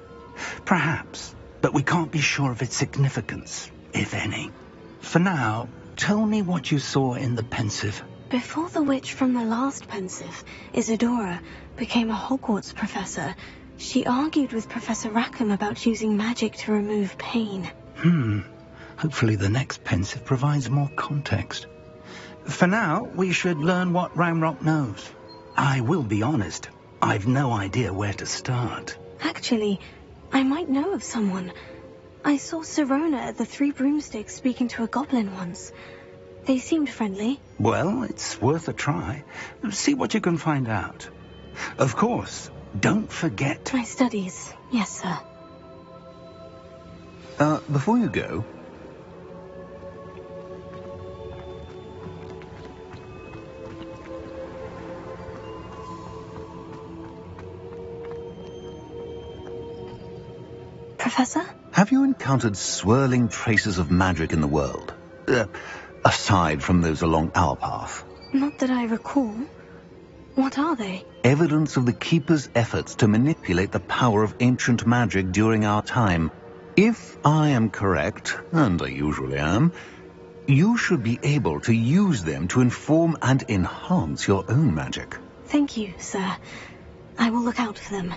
Perhaps. but we can't be sure of its significance, if any. For now, tell me what you saw in the Pensive. Before the witch from the last Pensive, Isadora, became a Hogwarts professor, she argued with Professor Rackham about using magic to remove pain. Hopefully the next Pensive provides more context. For now, we should learn what Ranrock knows. I will be honest, I've no idea where to start. Actually, I might know of someone. I saw Sirona at the Three Broomsticks speaking to a goblin once. They seemed friendly. Well, it's worth a try. See what you can find out. Of course, don't forget... My studies. Yes, sir. Before you go... Professor? Have you encountered swirling traces of magic in the world? Aside from those along our path? Not that I recall. What are they? Evidence of the Keeper's efforts to manipulate the power of ancient magic during our time. If I am correct, and I usually am, you should be able to use them to inform and enhance your own magic. Thank you, sir. I will look out for them.